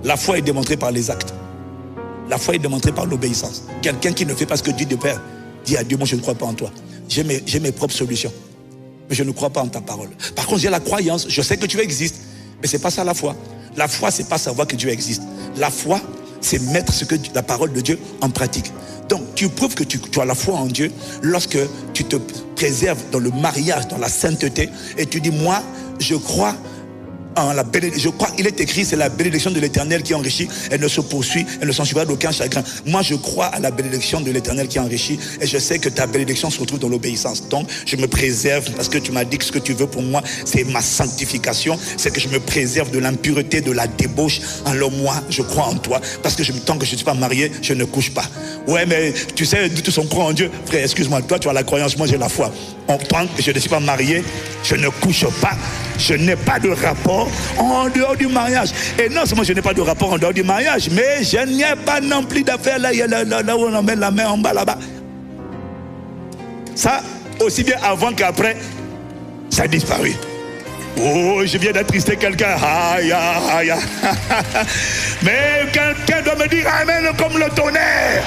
La foi est démontrée par les actes. La foi est démontrée par l'obéissance. Quelqu'un qui ne fait pas ce que Dieu te fait, dit à Dieu, moi je ne crois pas en toi. J'ai mes propres solutions. Mais je ne crois pas en ta parole. Par contre, j'ai la croyance, je sais que tu existes. Mais ce n'est pas ça la foi. La foi, ce n'est pas savoir que Dieu existe. La foi, c'est mettre la parole de Dieu en pratique. Donc, tu prouves que tu as la foi en Dieu lorsque tu te préserves dans le mariage, dans la sainteté, et tu dis, moi, je crois en la bénédiction. Je crois qu'il est écrit, c'est la bénédiction de l'Éternel qui enrichit, elle ne se poursuit, elle ne s'en suivra d'aucun chagrin. Moi, je crois à la bénédiction de l'Éternel qui enrichit, et je sais que ta bénédiction se retrouve dans l'obéissance. Donc, je me préserve parce que tu m'as dit que ce que tu veux pour moi, c'est ma sanctification, c'est que je me préserve de l'impureté, de la débauche. Alors moi, je crois en toi, parce que tant que je ne suis pas marié, je ne couche pas. Ouais, mais tu sais, tous on croit en Dieu. Frère, excuse-moi, toi tu as la croyance, moi j'ai la foi. En tant que je ne suis pas marié, je ne couche pas, je n'ai pas de rapport en dehors du mariage. Et non seulement je n'ai pas de rapport en dehors du mariage, mais je n'ai pas non plus d'affaires là où on met la main en bas là-bas. Ça, aussi bien avant qu'après, ça a disparu. Oh, je viens d'attrister quelqu'un. Aïe, aïe, aïe. Mais quelqu'un doit me dire amen comme le tonnerre.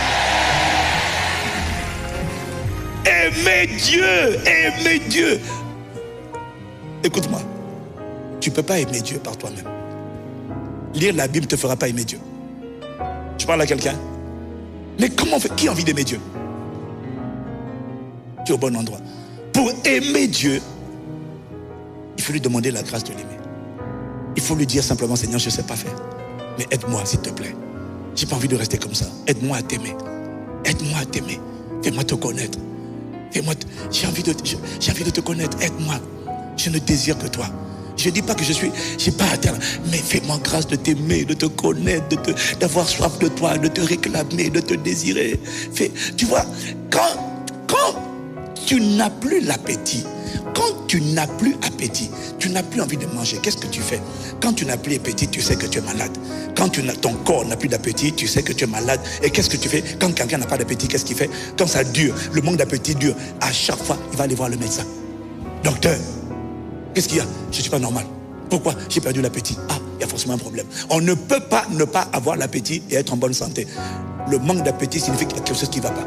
Aimez Dieu. Écoute-moi, tu ne peux pas aimer Dieu par toi-même. Lire la Bible ne te fera pas aimer Dieu. Je parle à quelqu'un. Mais comment on fait? Qui a envie d'aimer Dieu? Tu es au bon endroit. Pour aimer Dieu, il faut lui demander la grâce de l'aimer. Il faut lui dire simplement, Seigneur, je ne sais pas faire, mais aide-moi s'il te plaît. J'ai pas envie de rester comme ça. Aide-moi à t'aimer. Aide-moi à t'aimer. Fais-moi te connaître. J'ai envie de te connaître. Aide-moi. Je ne désire que toi. Je ne dis pas que j'ai pas à terre, mais fais-moi grâce de t'aimer, de te connaître, d'avoir soif de toi, de te réclamer, de te désirer. Tu vois, quand tu n'as plus l'appétit, tu n'as plus envie de manger, qu'est-ce que tu fais? Quand tu n'as plus d'appétit, tu sais que tu es malade. Quand ton corps n'a plus d'appétit, tu sais que tu es malade. Et qu'est-ce que tu fais? Quand quelqu'un n'a pas d'appétit, qu'est-ce qu'il fait? Quand ça dure, le manque d'appétit dure, à chaque fois, il va aller voir le médecin. Docteur, qu'est-ce qu'il y a? Je ne suis pas normal. Pourquoi? J'ai perdu l'appétit. Ah, il y a forcément un problème. On ne peut pas ne pas avoir l'appétit et être en bonne santé. Le manque d'appétit signifie qu'il y a quelque chose qui ne va pas.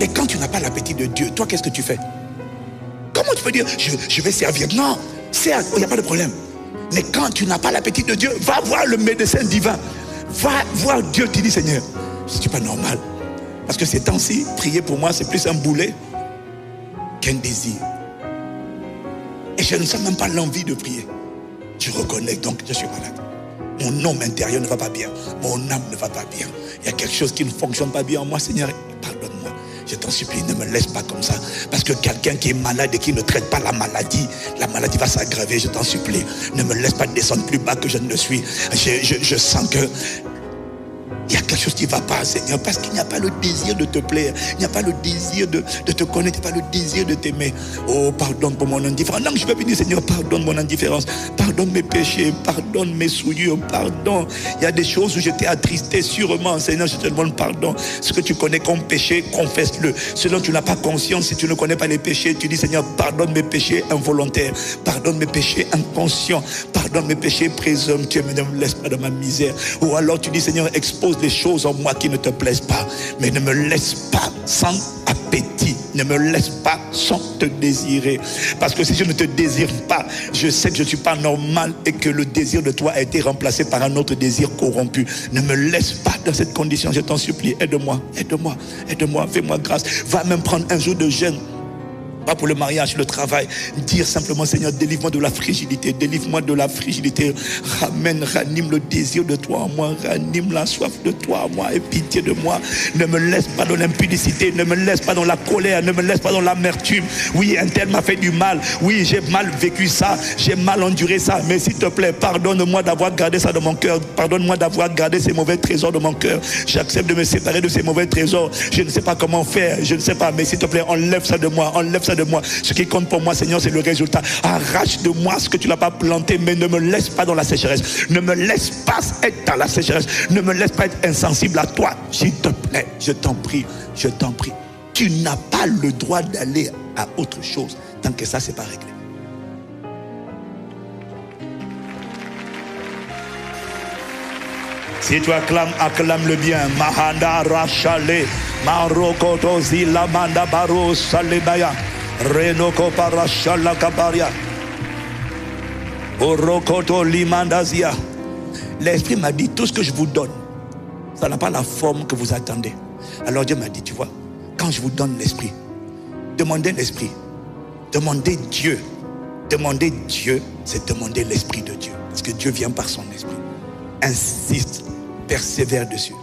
Et quand tu n'as pas l'appétit de Dieu, toi, qu'est-ce que tu fais? Comment tu peux dire, je vais servir? Non, certes, il n'y a pas de problème. Mais quand tu n'as pas l'appétit de Dieu, va voir le médecin divin. Va voir Dieu, tu dis, Seigneur, je ne suis pas normal. Parce que ces temps-ci, prier pour moi, c'est plus un boulet qu'un désir. Et je ne sens même pas l'envie de prier. Je reconnais donc que je suis malade. Mon homme intérieur ne va pas bien. Mon âme ne va pas bien. Il y a quelque chose qui ne fonctionne pas bien en moi. Seigneur, pardonne-moi. Je t'en supplie, ne me laisse pas comme ça. Parce que quelqu'un qui est malade et qui ne traite pas la maladie va s'aggraver, je t'en supplie. Ne me laisse pas descendre plus bas que je ne le suis. Je sens que il y a quelque chose qui ne va pas, Seigneur, parce qu'il n'y a pas le désir de te plaire. Il n'y a pas le désir de te connaître, il n'y a pas le désir de t'aimer. Oh, pardonne pour mon indifférence. Non, je vais dire, Seigneur, pardonne mon indifférence. Pardonne mes péchés, pardonne mes souillures, pardon. Il y a des choses où je t'ai attristé sûrement. Seigneur, je te demande pardon. Ce que tu connais comme péché, confesse-le. Ce dont tu n'as pas conscience, si tu ne connais pas les péchés, tu dis, Seigneur, pardonne mes péchés involontaires. Pardonne mes péchés inconscients. Pardonne mes péchés présomptueux, mais ne me laisse pas dans ma misère. Ou alors tu dis, Seigneur, expose les choses en moi qui ne te plaisent pas, mais ne me laisse pas sans appétit, ne me laisse pas sans te désirer, parce que si je ne te désire pas, je sais que je ne suis pas normal et que le désir de toi a été remplacé par un autre désir corrompu. Ne me laisse pas dans cette condition, je t'en supplie. Aide-moi, fais-moi grâce. Va même prendre un jour de jeûne Pas pour le mariage, le travail. Dire simplement, Seigneur, délivre-moi de la fragilité. Délivre-moi de la fragilité. Ranime le désir de toi en moi. Ranime la soif de toi en moi. Aie pitié de moi. Ne me laisse pas dans l'impudicité. Ne me laisse pas dans la colère. Ne me laisse pas dans l'amertume. Oui, un tel m'a fait du mal. Oui, j'ai mal vécu ça. J'ai mal enduré ça. Mais s'il te plaît, pardonne-moi d'avoir gardé ça dans mon cœur. Pardonne-moi d'avoir gardé ces mauvais trésors de mon cœur. J'accepte de me séparer de ces mauvais trésors. Je ne sais pas comment faire. Je ne sais pas. Mais s'il te plaît, enlève ça de moi. Enlève ça de moi. Ce qui compte pour moi, Seigneur, c'est le résultat. Arrache de moi ce que tu n'as pas planté, mais ne me laisse pas dans la sécheresse. Ne me laisse pas être dans la sécheresse. Ne me laisse pas être insensible à toi. S'il te plaît, je t'en prie, je t'en prie. Tu n'as pas le droit d'aller à autre chose tant que ça, c'est pas réglé. Si tu acclames, acclame-le bien. Mahanda Rachale, Marokoto Zilamanda Baro Salebaya. Renoko parashala kabaria. Orokoto limandazia. L'Esprit m'a dit, tout ce que je vous donne, ça n'a pas la forme que vous attendez. Alors Dieu m'a dit, tu vois, quand je vous donne l'Esprit, demandez l'Esprit. Demandez Dieu. Demander Dieu, c'est demander l'Esprit de Dieu. Parce que Dieu vient par son Esprit. Insiste, persévère dessus.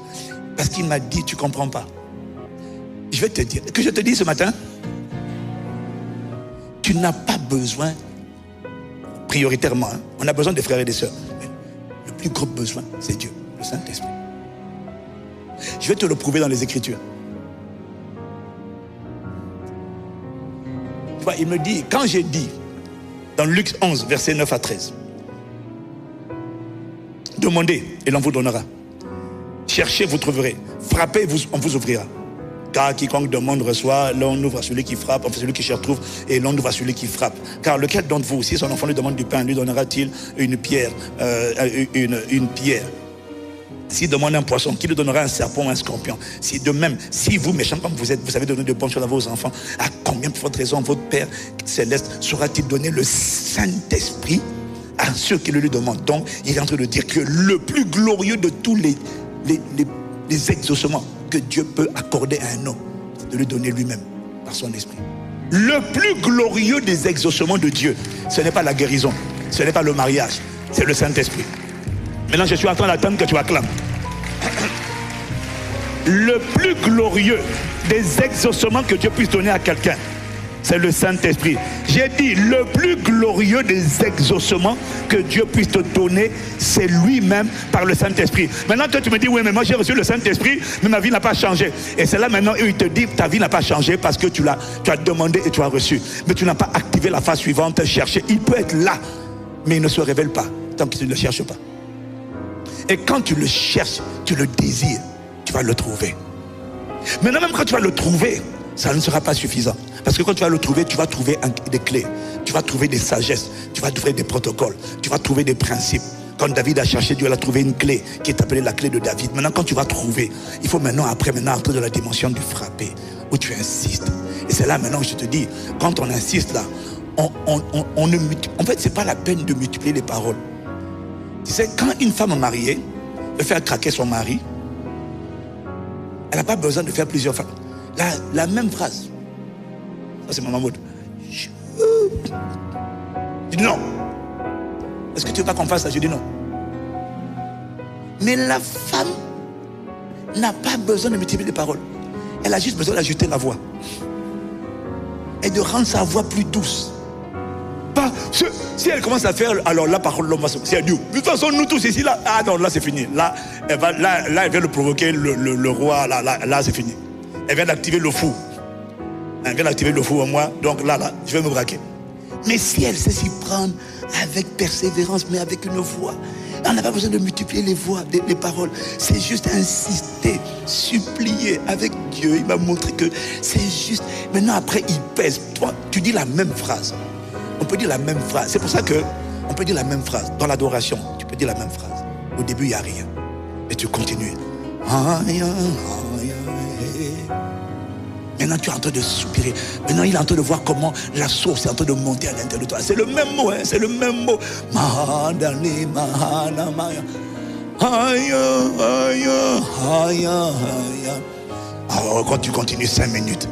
Parce qu'il m'a dit, tu ne comprends pas. Je vais te dire, que je te dis ce matin, tu n'as pas besoin, prioritairement, hein, on a besoin des frères et des sœurs. Mais le plus gros besoin, c'est Dieu, le Saint-Esprit. Je vais te le prouver dans les Écritures. Tu vois, il me dit, quand j'ai dit, dans Luc 11, versets 9 à 13, demandez et l'on vous donnera. Cherchez, vous trouverez. Frappez, on vous ouvrira. Car quiconque demande reçoit, l'on ouvre à celui qui frappe, enfin celui qui cherche trouve, et l'on ouvre à celui qui frappe. Car lequel d'entre vous, si son enfant lui demande du pain, lui donnera-t-il une pierre, une pierre? S'il demande un poisson, qui lui donnera un serpent ou un scorpion? Si de même, si vous, méchants comme vous êtes, vous savez donner de bonnes choses à vos enfants, à combien pour votre raison votre Père céleste saura-t-il donner le Saint-Esprit à ceux qui le lui demandent? Donc, il est en train de dire que le plus glorieux de tous les exaucements que Dieu peut accorder à un homme, c'est de lui donner lui-même par son esprit. Le plus glorieux des exaucements de Dieu, ce n'est pas la guérison, ce n'est pas le mariage, c'est le Saint-Esprit. Maintenant, je suis en train d'attendre que tu acclames. Le plus glorieux des exaucements que Dieu puisse donner à quelqu'un, c'est le Saint-Esprit. J'ai dit, le plus glorieux des exaucements que Dieu puisse te donner, c'est lui-même par le Saint-Esprit. Maintenant, toi, tu me dis, oui, mais moi, j'ai reçu le Saint-Esprit, mais ma vie n'a pas changé. Et c'est là maintenant où il te dit, ta vie n'a pas changé parce que tu as demandé et tu as reçu. Mais tu n'as pas activé la phase suivante, chercher. Il peut être là, mais il ne se révèle pas tant que tu ne le cherches pas. Et quand tu le cherches, tu le désires, tu vas le trouver. Maintenant, même quand tu vas le trouver, ça ne sera pas suffisant. Parce que quand tu vas le trouver, tu vas trouver des clés. Tu vas trouver des sagesses. Tu vas trouver des protocoles. Tu vas trouver des principes. Quand David a cherché, Dieu a trouvé une clé qui est appelée la clé de David. Maintenant, quand tu vas trouver, il faut maintenant entrer dans la dimension du frapper, où tu insistes. Et c'est là maintenant que je te dis, quand on insiste là, en fait, c'est pas la peine de multiplier les paroles. Tu sais, quand une femme mariée veut faire craquer son mari, elle n'a pas besoin de faire plusieurs femmes. La même phrase. Ça, c'est Maman Maud. Je dis non. Est-ce que tu veux pas qu'on fasse ça? Je dis non. Mais la femme n'a pas besoin de multiplier les paroles. Elle a juste besoin d'ajouter la voix. Et de rendre sa voix plus douce. Pas, si elle commence à faire, alors là, par contre, l'homme va se... Si elle dit, de toute façon, nous tous ici, là, ah non, là, c'est fini. Là, elle vient de provoquer le roi, là, c'est fini. Elle vient d'activer le fou. Elle vient d'activer le fou en moi, donc là, je vais me braquer. Mais si elle sait s'y prendre avec persévérance, mais avec une voix, on n'a pas besoin de multiplier les voix, les paroles. C'est juste insister, supplier avec Dieu. Il m'a montré que c'est juste. Maintenant, après, il pèse. Toi, tu dis la même phrase. On peut dire la même phrase. C'est pour ça qu'on peut dire la même phrase. Dans l'adoration, tu peux dire la même phrase. Au début, il n'y a rien. Et tu continues. Maintenant, tu es en train de soupirer. Maintenant, il est en train de voir comment la source est en train de monter à l'intérieur de toi. C'est le même mot, hein, c'est le même mot. Alors, quand tu continues 5 minutes,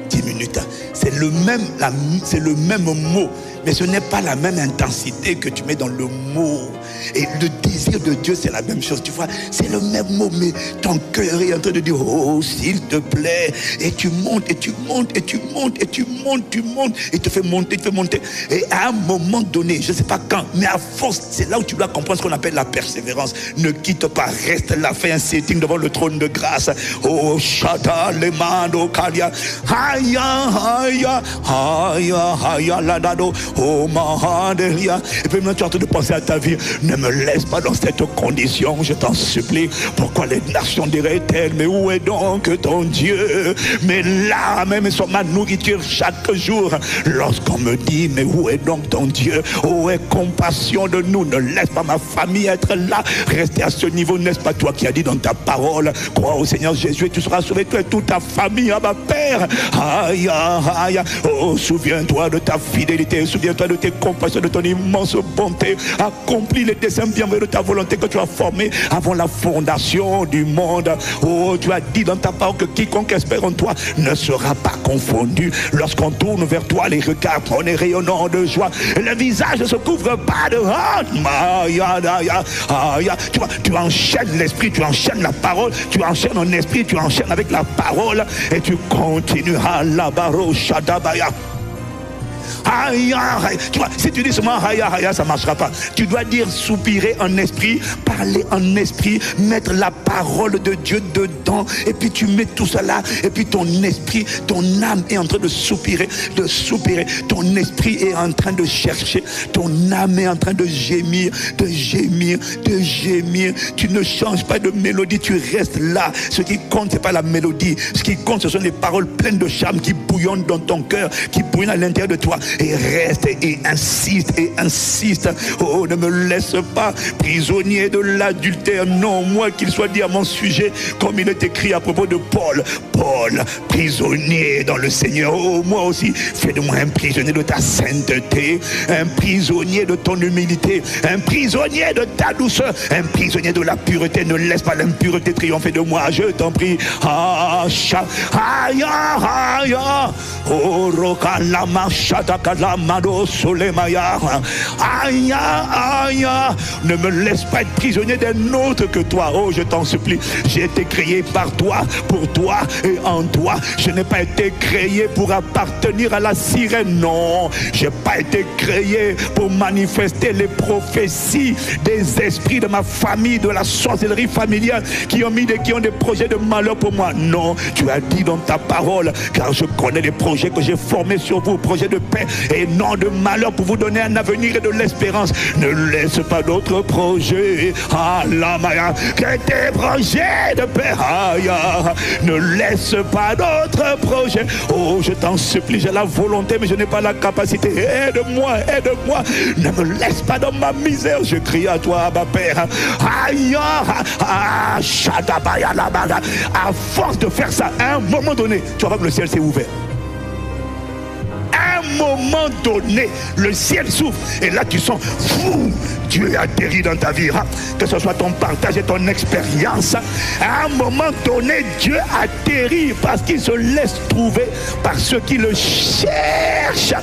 10 minutes. C'est le même mot, mais ce n'est pas la même intensité que tu mets dans le mot. Et le désir de Dieu, c'est la même chose, tu vois. C'est le même mot, mais ton cœur est en train de dire, oh, s'il te plaît. Et tu montes, et tu montes, et tu montes, et tu montes, tu montes, et tu fais monter, tu fais monter. Et à un moment donné, je ne sais pas quand, mais à force, c'est là où tu dois comprendre ce qu'on appelle la persévérance. Ne quitte pas, reste là, fais un sitting devant le trône de grâce. Oh, Shada, Lemando, Kalia, Haya, Haya, Haya, Haya, Ladado, oh, Mahadelia. Et puis maintenant, tu es en train de penser à ta vie. Ne me laisse pas dans cette condition, je t'en supplie. Pourquoi les nations diraient-elles, mais où est donc ton Dieu? Mais là même sont ma nourriture chaque jour. Lorsqu'on me dit, mais où est donc ton Dieu? Oh, aie compassion de nous, ne laisse pas ma famille être là. Restez à ce niveau, n'est-ce pas toi qui as dit dans ta parole, crois au Seigneur Jésus et tu seras sauvé, toi et toute ta famille, à ma Père. Aïe, aïe, oh, souviens-toi de ta fidélité, souviens-toi de tes compassions, de ton immense bonté. Accomplis les desseins bienveillants de ta volonté que tu as formé avant la fondation du monde. Oh, tu as dit dans ta parole que quiconque espère en toi ne sera pas confondu. Lorsqu'on tourne vers toi les regards, on est rayonnant de joie et le visage ne se couvre pas de honte. Tu vois, tu enchaînes l'esprit, tu enchaînes la parole, tu enchaînes en esprit, tu enchaînes avec la parole et tu continues à la baro shadabaya. Aïe, aïe. Tu vois, si tu dis seulement aïe, aïe, ça ne marchera pas. Tu dois dire soupirer en esprit, parler en esprit, mettre la parole de Dieu dedans. Et puis tu mets tout cela. Et puis ton esprit, ton âme est en train de soupirer, de soupirer. Ton esprit est en train de chercher. Ton âme est en train de gémir, de gémir, de gémir. Tu ne changes pas de mélodie, tu restes là. Ce qui compte, ce n'est pas la mélodie. Ce qui compte, ce sont les paroles pleines de charme qui bouillonnent dans ton cœur, qui bouillonnent à l'intérieur de toi. Et reste et insiste et insiste. Oh, ne me laisse pas prisonnier de l'adultère. Non, moi qu'il soit dit à mon sujet, comme il est écrit à propos de Paul. Paul, prisonnier dans le Seigneur. Oh, moi aussi, fais de moi un prisonnier de ta sainteté, un prisonnier de ton humilité, un prisonnier de ta douceur, un prisonnier de la pureté. Ne laisse pas l'impureté triompher de moi, je t'en prie. Ah, aïe, aïe, oh, roka la machata. Aïe, aïe, ne me laisse pas être prisonnier d'un autre que toi. Oh, je t'en supplie. J'ai été créé par toi, pour toi et en toi. Je n'ai pas été créé pour appartenir à la sirène. Non, je n'ai pas été créé pour manifester les prophéties des esprits de ma famille, de la sorcellerie familiale qui ont des projets de malheur pour moi. Non, tu as dit dans ta parole, car je connais les projets que j'ai formés sur vous, projets de paix et non de malheur, pour vous donner un avenir et de l'espérance. Ne laisse pas d'autres projets que tes projets de paix. Ne laisse pas d'autres projets. Oh, je t'en supplie, j'ai la volonté mais je n'ai pas la capacité. Aide-moi, aide-moi. Ne me laisse pas dans ma misère. Je crie à toi, ma Père. À force de faire ça, à un moment donné, tu vas voir que le ciel s'est ouvert. À un moment donné, le ciel s'ouvre et là tu sens fou, Dieu atterrit dans ta vie, que ce soit ton partage et ton expérience. À un moment donné, Dieu atterrit parce qu'il se laisse trouver par ceux qui le cherchent.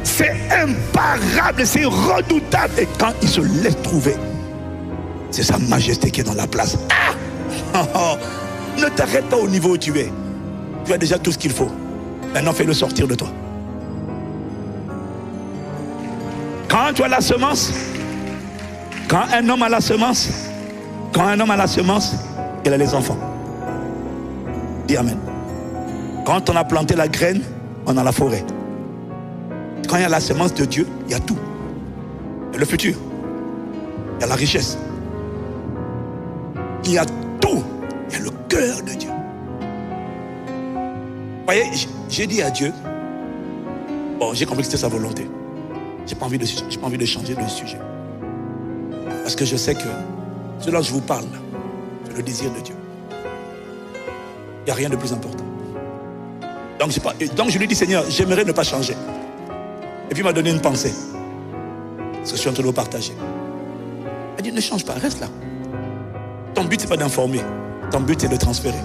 C'est imparable, c'est redoutable. Et quand il se laisse trouver, c'est sa majesté qui est dans la place. Ne t'arrête pas au niveau où tu es. Tu as déjà tout ce qu'il faut. Maintenant, fais-le sortir de toi. Quand tu as la semence, quand un homme a la semence, il a les enfants. Dis Amen. Quand on a planté la graine, on a la forêt. Quand il y a la semence de Dieu, il y a tout. Il y a le futur. Il y a la richesse. Il y a tout. Il y a le cœur de Dieu. Vous voyez, j'ai dit à Dieu, bon, j'ai compris que c'était sa volonté. J'ai pas envie de changer de sujet. Parce que je sais que ce dont je vous parle, c'est le désir de Dieu. Il n'y a rien de plus important. Donc je lui dis, Seigneur, j'aimerais ne pas changer. Et puis il m'a donné une pensée. Ce que je suis en train de vous partager. Il m'a dit, ne change pas, reste là. Ton but, ce n'est pas d'informer. Ton but, c'est de transférer.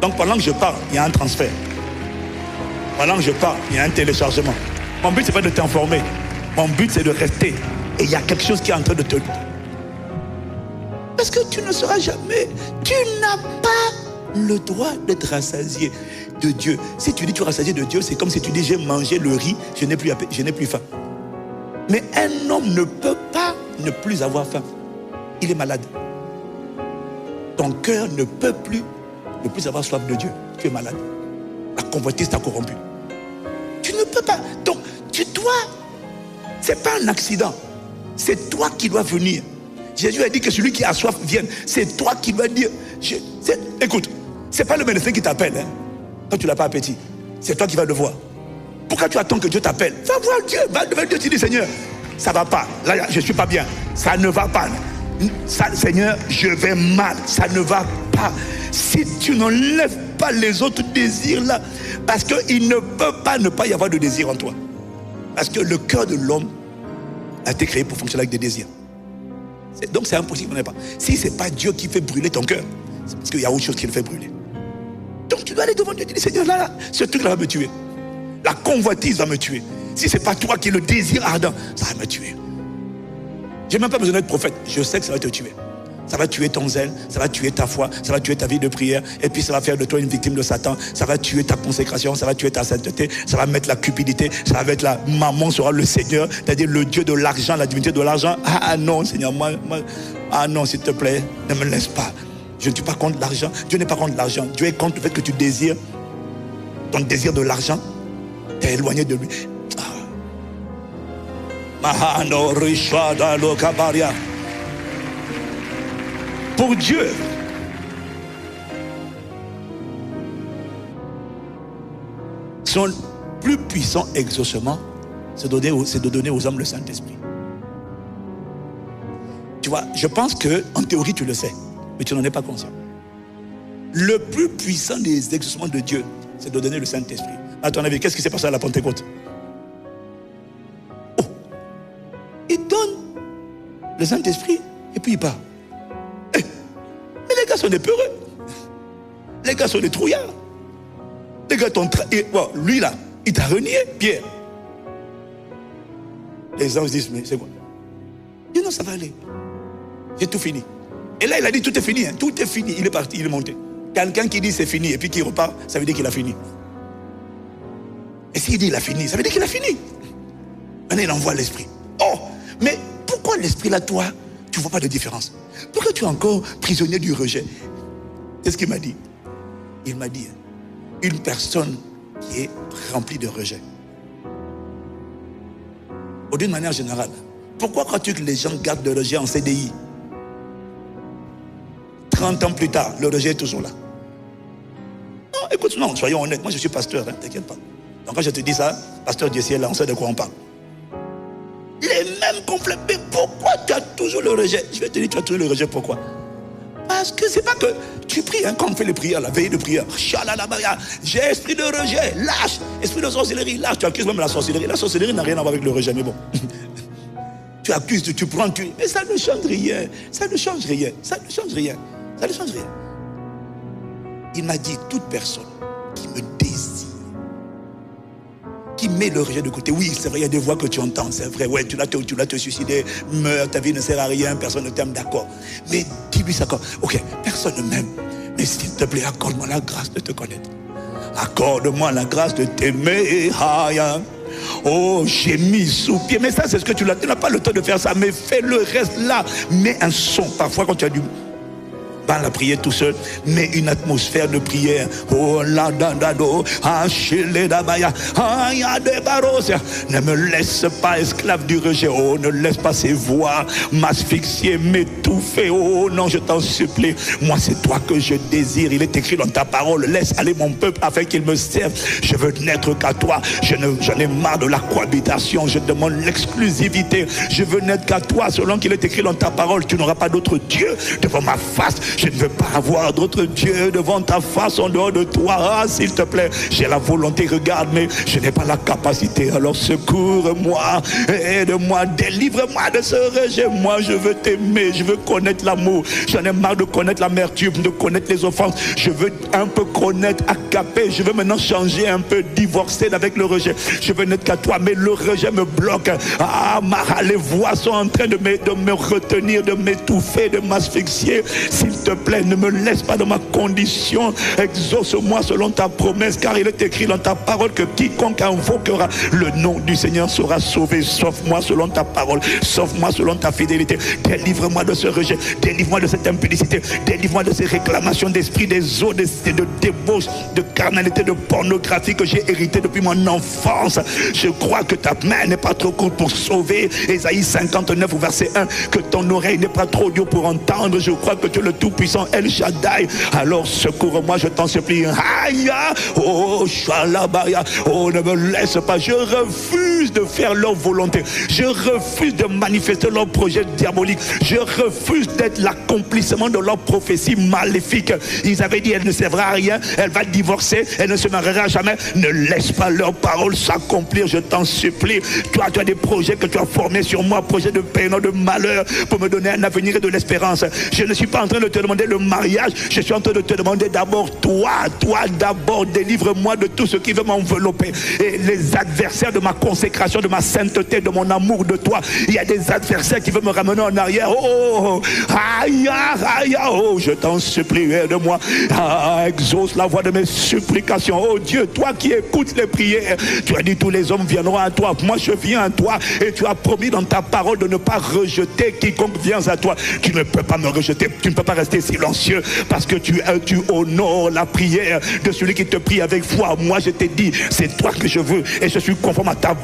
Donc pendant que je parle, il y a un transfert. Pendant que je parle, il y a un téléchargement. Mon but, c'est pas de t'informer. Mon but, c'est de rester. Et il y a quelque chose qui est en train de te... Parce que tu ne seras jamais... Tu n'as pas le droit d'être rassasié de Dieu. Si tu dis tu es rassasié de Dieu, c'est comme si tu dis j'ai mangé le riz, je n'ai plus faim. Mais un homme ne peut pas ne plus avoir faim. Il est malade. Ton cœur ne peut plus ne plus avoir soif de Dieu. Tu es malade. La convoitise t'a corrompu. Tu ne peux pas. Donc, tu dois... C'est pas un accident. C'est toi qui dois venir. Jésus a dit que celui qui a soif vienne. C'est toi qui dois dire... Écoute, c'est pas le médecin qui t'appelle. Hein, quand tu n'as pas appétit. C'est toi qui vas le voir. Pourquoi tu attends que Dieu t'appelle? Va voir Dieu. Va devant Dieu, tu dis Seigneur, ça ne va pas. Là, je ne suis pas bien. Ça ne va pas. Ça, Seigneur, je vais mal. Ça ne va pas. Si tu n'enlèves pas les autres désirs là, parce qu'il ne peut pas ne pas y avoir de désir en toi. Parce que le cœur de l'homme a été créé pour fonctionner avec des désirs. Donc c'est impossible, pas. Si ce n'est pas Dieu qui fait brûler ton cœur, c'est parce qu'il y a autre chose qui le fait brûler. Donc tu dois aller devant Dieu et dire Seigneur, là, ce truc-là va me tuer. La convoitise va me tuer. Si ce n'est pas toi qui es le désir ardent, ça va me tuer. Je n'ai même pas besoin d'être prophète. Je sais que ça va te tuer. Ça va tuer ton zèle, ça va tuer ta foi, ça va tuer ta vie de prière, et puis ça va faire de toi une victime de Satan, ça va tuer ta consécration, ça va tuer ta sainteté, ça va mettre la cupidité, ça va mettre la maman sera le Seigneur, c'est-à-dire le Dieu de l'argent, la divinité de l'argent. Ah non Seigneur, ah non s'il te plaît, ne me laisse pas. Je ne suis pas contre l'argent, Dieu n'est pas contre l'argent, Dieu est contre le fait que tu désires, ton désir de l'argent, t'es éloigné de lui. Mahano Rishada Lokabaria. Pour Dieu, son plus puissant exaucement, c'est de donner aux hommes le Saint-Esprit. Tu vois, je pense qu'en théorie tu le sais, mais tu n'en es pas conscient. Le plus puissant des exaucements de Dieu, c'est de donner le Saint-Esprit. À ton avis, qu'est-ce qui s'est passé à la Pentecôte? Oh, il donne le Saint-Esprit et puis il part. Mais les gars sont des peureux. Les gars sont des trouillards. Les gars t'ont lui là, il t'a renié, Pierre. Les anges disent, mais c'est quoi? Il dit non, ça va aller. J'ai tout fini. Et là, il a dit tout est fini. Hein. Tout est fini. Il est parti, il est monté. Quelqu'un qui dit c'est fini et puis qui repart, ça veut dire qu'il a fini. Et s'il dit il a fini, ça veut dire qu'il a fini. Maintenant, il envoie l'esprit. Oh, mais pourquoi l'esprit là, toi, tu ne vois pas de différence? Pourquoi tu es encore prisonnier du rejet? C'est ce qu'il m'a dit. Il m'a dit, une personne qui est remplie de rejet. Ou d'une manière générale, pourquoi crois-tu que les gens gardent le rejet en CDI? 30 ans plus tard, le rejet est toujours là. Non, écoute, non, soyons honnêtes. Moi, je suis pasteur, hein, t'inquiète pas. Donc quand je te dis ça, pasteur Dieu ciel, là, on sait de quoi on parle. Les mêmes conflits. Mais pourquoi tu as toujours le rejet? Je vais te dire, tu as toujours le rejet, pourquoi? Parce que c'est pas que tu pries, hein, quand on fait les prières, la veille de prière. J'ai esprit de rejet, lâche. Esprit de sorcellerie, lâche. Tu accuses même la sorcellerie. La sorcellerie n'a rien à voir avec le rejet, mais bon. Tu accuses, tu prends, mais ça ne change rien. Ça ne change rien. Ça ne change rien. Ça ne change rien. Il m'a dit, toute personne qui me désire, qui met le rejet de côté. Oui, c'est vrai, il y a des voix que tu entends, c'est vrai. Ouais, tu l'as te suicider, meurs, ta vie ne sert à rien, personne ne t'aime, d'accord. Mais dis-lui ça comme, ok, personne ne m'aime. Mais s'il te plaît, accorde-moi la grâce de te connaître. Accorde-moi la grâce de t'aimer. Oh, j'ai mis sous pied. Mais ça, c'est ce que tu n'as pas le temps de faire ça. Mais fais le reste là. Mets un son. Parfois, quand tu as du pas la prière tout seul, mais une atmosphère de prière. Oh la dadado, achele dabaya, aya de barosia. Ne me laisse pas esclave du rejet. Oh, ne laisse pas ces voix m'asphyxier, m'étouffer. Oh non, je t'en supplie. Moi, c'est toi que je désire. Il est écrit dans ta parole. Laisse aller mon peuple afin qu'il me serve. Je veux n'être qu'à toi. J'en ai marre de la cohabitation. Je demande l'exclusivité. Je veux n'être qu'à toi, selon qu'il est écrit dans ta parole. Tu n'auras pas d'autre Dieu devant ma face. Je ne veux pas avoir d'autres dieux devant ta face en dehors de toi. Ah, s'il te plaît, j'ai la volonté, regarde, mais je n'ai pas la capacité. Alors secours-moi, aide-moi, délivre-moi de ce rejet. Moi, je veux t'aimer, je veux connaître l'amour. J'en ai marre de connaître l'amertume, de connaître les offenses. Je veux un peu connaître Agapé. Je veux maintenant changer un peu, divorcer avec le rejet. Je veux n'être qu'à toi, mais le rejet me bloque. Ah, les voix sont en train de me retenir, de m'étouffer, de m'asphyxier. S'il te plaît, ne me laisse pas dans ma condition. Exauce-moi selon ta promesse, car il est écrit dans ta parole que quiconque invoquera le nom du Seigneur sera sauvé. Sauve-moi selon ta parole, sauve-moi selon ta fidélité. Délivre-moi de ce rejet, délivre-moi de cette impudicité, délivre-moi de ces réclamations d'esprit, des eaux, de débauche, de carnalité, de pornographie que j'ai hérité depuis mon enfance. Je crois que ta main n'est pas trop courte pour sauver. Ésaïe 59 verset 1, que ton oreille n'est pas trop dure pour entendre. Je crois que tu es le tout-puissant El Shaddai. Alors secours-moi, je t'en supplie. Aïe, oh Shalabaya, oh ne me laisse pas. Je refuse de faire leur volonté. Je refuse de manifester leur projet diabolique. Je refuse d'être l'accomplissement de leur prophétie maléfique. Ils avaient dit elle ne servira à rien, elle va divorcer, elle ne se mariera jamais. Ne laisse pas leur parole s'accomplir, je t'en supplie. Toi, tu as des projets que tu as formés sur moi, projets de paix, non de malheur, pour me donner un avenir et de l'espérance. Je ne suis pas en train de te demander le mariage, je suis en train de te demander d'abord toi d'abord, délivre-moi de tout ce qui veut m'envelopper. Et les adversaires de ma consécration, de ma sainteté, de mon amour de toi, il y a des adversaires qui veulent me ramener en arrière. Oh, aïe, aïe, oh, je t'en supplie, aide-moi. Ah, exauce la voix de mes supplications. Oh Dieu, toi qui écoutes les prières, tu as dit tous les hommes viendront à toi. Moi je viens à toi et tu as promis dans ta parole de ne pas rejeter quiconque vient à toi. Tu ne peux pas me rejeter, tu ne peux pas rester silencieux parce que tu honores la prière de celui qui te prie avec foi. Moi je t'ai dit, c'est toi que je veux et je suis conforme à ta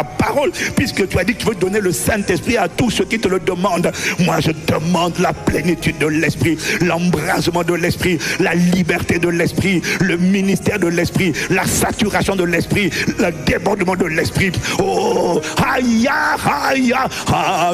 parole, puisque tu as dit que tu veux donner le Saint-Esprit à tous ceux qui te le demandent. Moi je demande la plénitude de l'Esprit, l'embrasement de l'Esprit, la liberté de l'Esprit, le ministère de l'Esprit, la saturation de l'Esprit, le débordement de l'Esprit. Oh, aïe, aïe,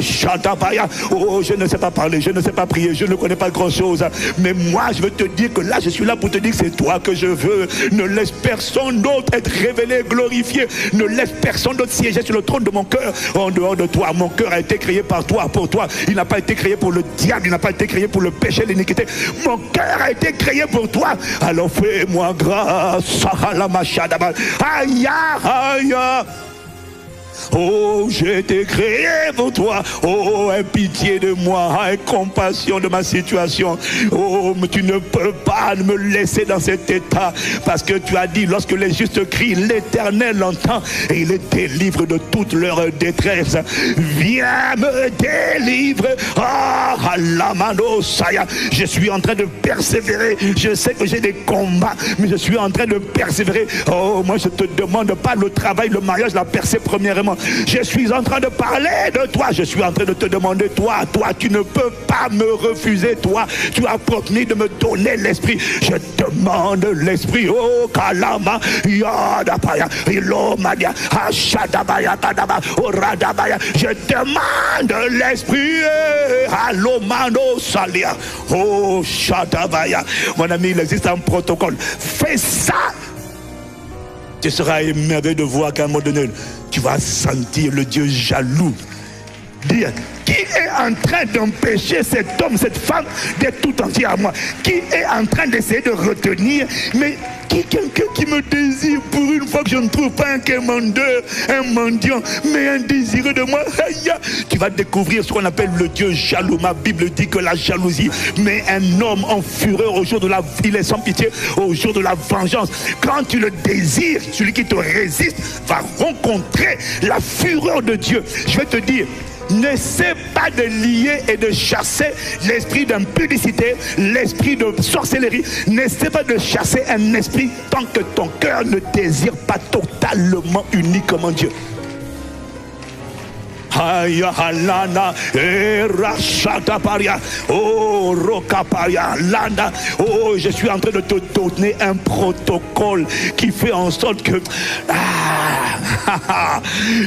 Shatabaya. Oh, je ne sais pas parler, je ne sais pas prier, je ne connais pas grand chose, mais moi je veux te dire que là je suis là pour te dire que c'est toi que je veux. Ne laisse personne d'autre être révélé, glorifié. Ne laisse personne d'autre siéger sur le trône de mon cœur en dehors de toi. Mon cœur a été créé par toi, pour toi. Il n'a pas été créé pour le diable, il n'a pas été créé pour le péché, l'iniquité. Mon cœur a été créé pour toi. Alors fais-moi grâce. Aïe, aïe. Oh, j'ai été créé pour toi. Oh, aie pitié de moi, aie compassion de ma situation. Oh, mais tu ne peux pas me laisser dans cet état, parce que tu as dit, lorsque les justes crient, l'Éternel entend et il les délivre de toute leur détresse. Viens me délivrer. Ah, la mano saya. Je suis en train de persévérer. Je sais que j'ai des combats, mais je suis en train de persévérer. Oh, moi je te demande pas le travail, le mariage, la percée premièrement. Je suis en train de parler de toi. Je suis en train de te demander, toi, tu ne peux pas me refuser. Toi, tu as promis de me donner l'esprit. Je demande l'esprit. Oh, Kalama, Yadabaya, Ilomadia, Ashadabaya, Kadaba, Oradabaya. Je demande l'esprit. Alomano Salia. Oh, Shadabaya. Mon ami, il existe un protocole. Fais ça. Tu seras émerveillé de voir qu'à un moment donné, tu vas sentir le Dieu jaloux dire, qui est en train d'empêcher cet homme, cette femme d'être tout entier à moi? Qui est en train d'essayer de retenir? Mais quelqu'un qui me désire, pour une fois que je ne trouve pas un quémandeur, un mendiant, mais un désireux de moi. Tu vas découvrir ce qu'on appelle le Dieu jaloux. Ma Bible dit que la jalousie met un homme en fureur au jour de la... Il est sans pitié au jour de la vengeance. Quand tu le désires, celui qui te résiste va rencontrer la fureur de Dieu. Je vais te dire, n'essaie pas de lier et de chasser l'esprit d'impudicité, l'esprit de sorcellerie. N'essaie pas de chasser un esprit tant que ton cœur ne désire pas totalement, uniquement Dieu. Oh, Rokaparia, Landa. Oh, je suis en train de te donner un protocole qui fait en sorte que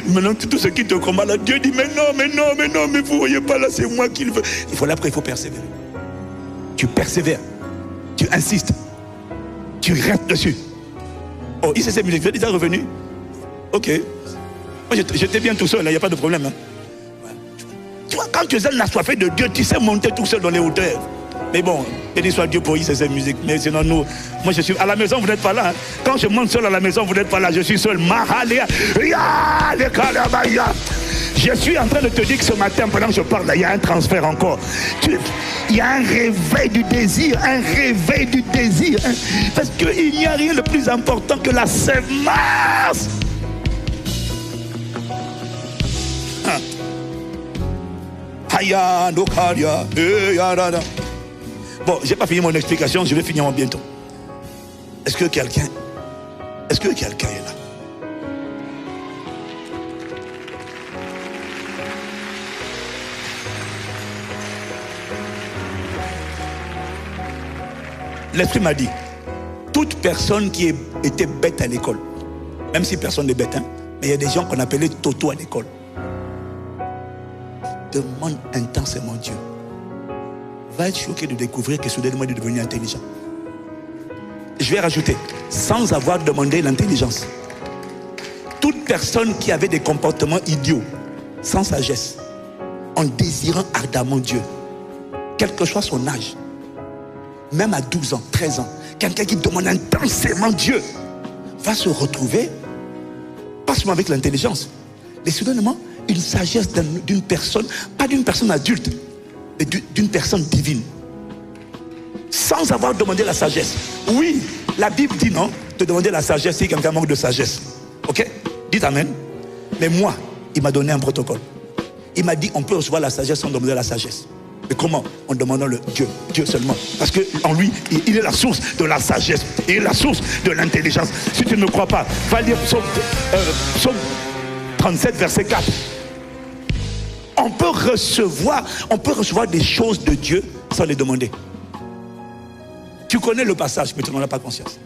maintenant tout ce qui te combat là, Dieu dit mais non, mais vous voyez pas là, c'est moi qui le veux. Il faut persévérer. tu persévères, tu insistes, tu restes dessus. Oh, ICC Musique, vous êtes déjà revenu? Ok. Moi, j'étais bien tout seul, il n'y a pas de problème. Hein. Tu vois, quand tu es un assoiffé de Dieu, tu sais monter tout seul dans les hauteurs. Mais bon, béni soit Dieu pour ICC Musique. Mais sinon, nous, moi je suis à la maison, vous n'êtes pas là. Hein. Quand je monte seul à la maison, vous n'êtes pas là. Je suis seul. Je suis en train de te dire que ce matin, pendant que je parle, il y a un transfert encore. Il y a un réveil du désir, un réveil du désir. Hein, parce qu'il n'y a rien de plus important que la semence. Hein. Bon, j'ai pas fini mon explication, je vais finir bientôt. Est-ce que quelqu'un est là? L'Esprit m'a dit, toute personne qui était bête à l'école, même si personne n'est bête, hein, mais il y a des gens qu'on appelait Toto à l'école. Demande intensément Dieu. Va être choqué de découvrir que soudainement il est devenu intelligent. Je vais rajouter, sans avoir demandé l'intelligence. Toute personne qui avait des comportements idiots, sans sagesse, en désirant ardemment Dieu, quel que soit son âge, même à 12 ans, 13 ans, quelqu'un qui demande intensément Dieu, va se retrouver, pas seulement avec l'intelligence, mais soudainement, une sagesse d'une personne, pas d'une personne adulte, mais d'une personne divine. Sans avoir demandé la sagesse. Oui, la Bible dit non, de demander la sagesse si quelqu'un manque de sagesse. Ok? Dites amen. Mais moi, il m'a donné un protocole. Il m'a dit, on peut recevoir la sagesse sans demander la sagesse. Mais comment? En demandant le Dieu, Dieu seulement. Parce qu'en lui, il est la source de la sagesse. Il est la source de l'intelligence. Si tu ne me crois pas, va lire Psaume 37, verset 4. On peut recevoir des choses de Dieu sans les demander. Tu connais le passage, mais tu n'en as pas conscience.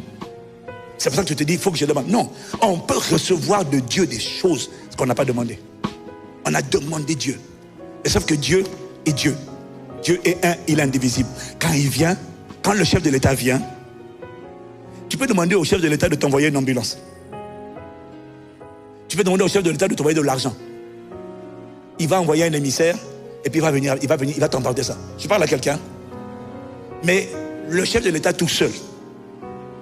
C'est pour ça que tu te dis, il faut que je demande. Non, on peut recevoir de Dieu des choses qu'on n'a pas demandé. On a demandé Dieu. Et sauf que Dieu est Dieu. Dieu est un, il est indivisible. Quand il vient, quand le chef de l'État vient, tu peux demander au chef de l'État de t'envoyer une ambulance. Tu peux demander au chef de l'État de t'envoyer de l'argent. Il va envoyer un émissaire et puis il va t'emporter ça. Je parle à quelqu'un. Mais le chef de l'État tout seul,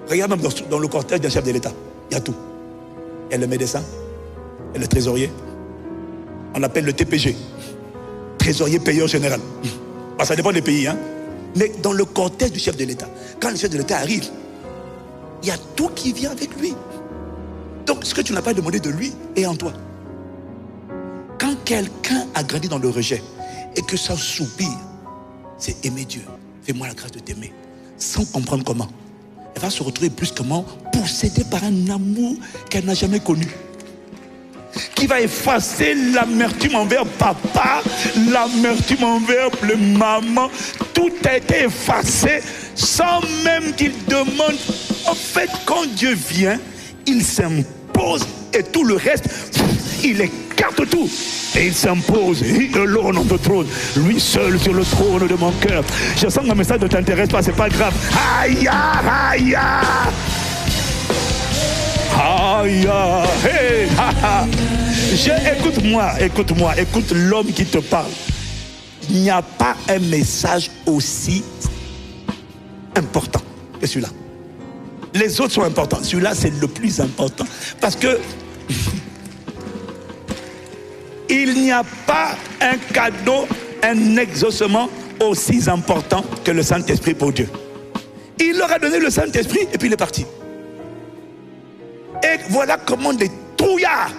regarde même dans le cortège d'un chef de l'État, il y a tout. Il y a le médecin, il y a le trésorier. On appelle le TPG, trésorier payeur général. Ça dépend des pays, hein. Mais dans le cortège du chef de l'État, quand le chef de l'État arrive, il y a tout qui vient avec lui. Donc ce que tu n'as pas demandé de lui est en toi. Quand quelqu'un a grandi dans le rejet et que ça soupire, c'est aimer Dieu. Fais-moi la grâce de t'aimer. Sans comprendre comment. Elle va se retrouver brusquement possédée par un amour qu'elle n'a jamais connu. Qui va effacer l'amertume envers papa, l'amertume envers le maman. Tout a été effacé sans même qu'il demande. En fait, quand Dieu vient, il s'impose et tout le reste, il écarte tout. Et il s'impose, il alone on the throne, lui seul sur le trône de mon cœur. Je sens que le message ne t'intéresse pas, c'est pas grave. Aïe, aïe, aïe, hey, écoute-moi, écoute l'homme qui te parle. Il n'y a pas un message aussi important que celui-là. Les autres sont importants, celui-là c'est le plus important. Parce que il n'y a pas un cadeau, un exaucement aussi important que le Saint-Esprit pour Dieu. Il leur a donné le Saint-Esprit et puis il est parti. Et voilà comment des trouillards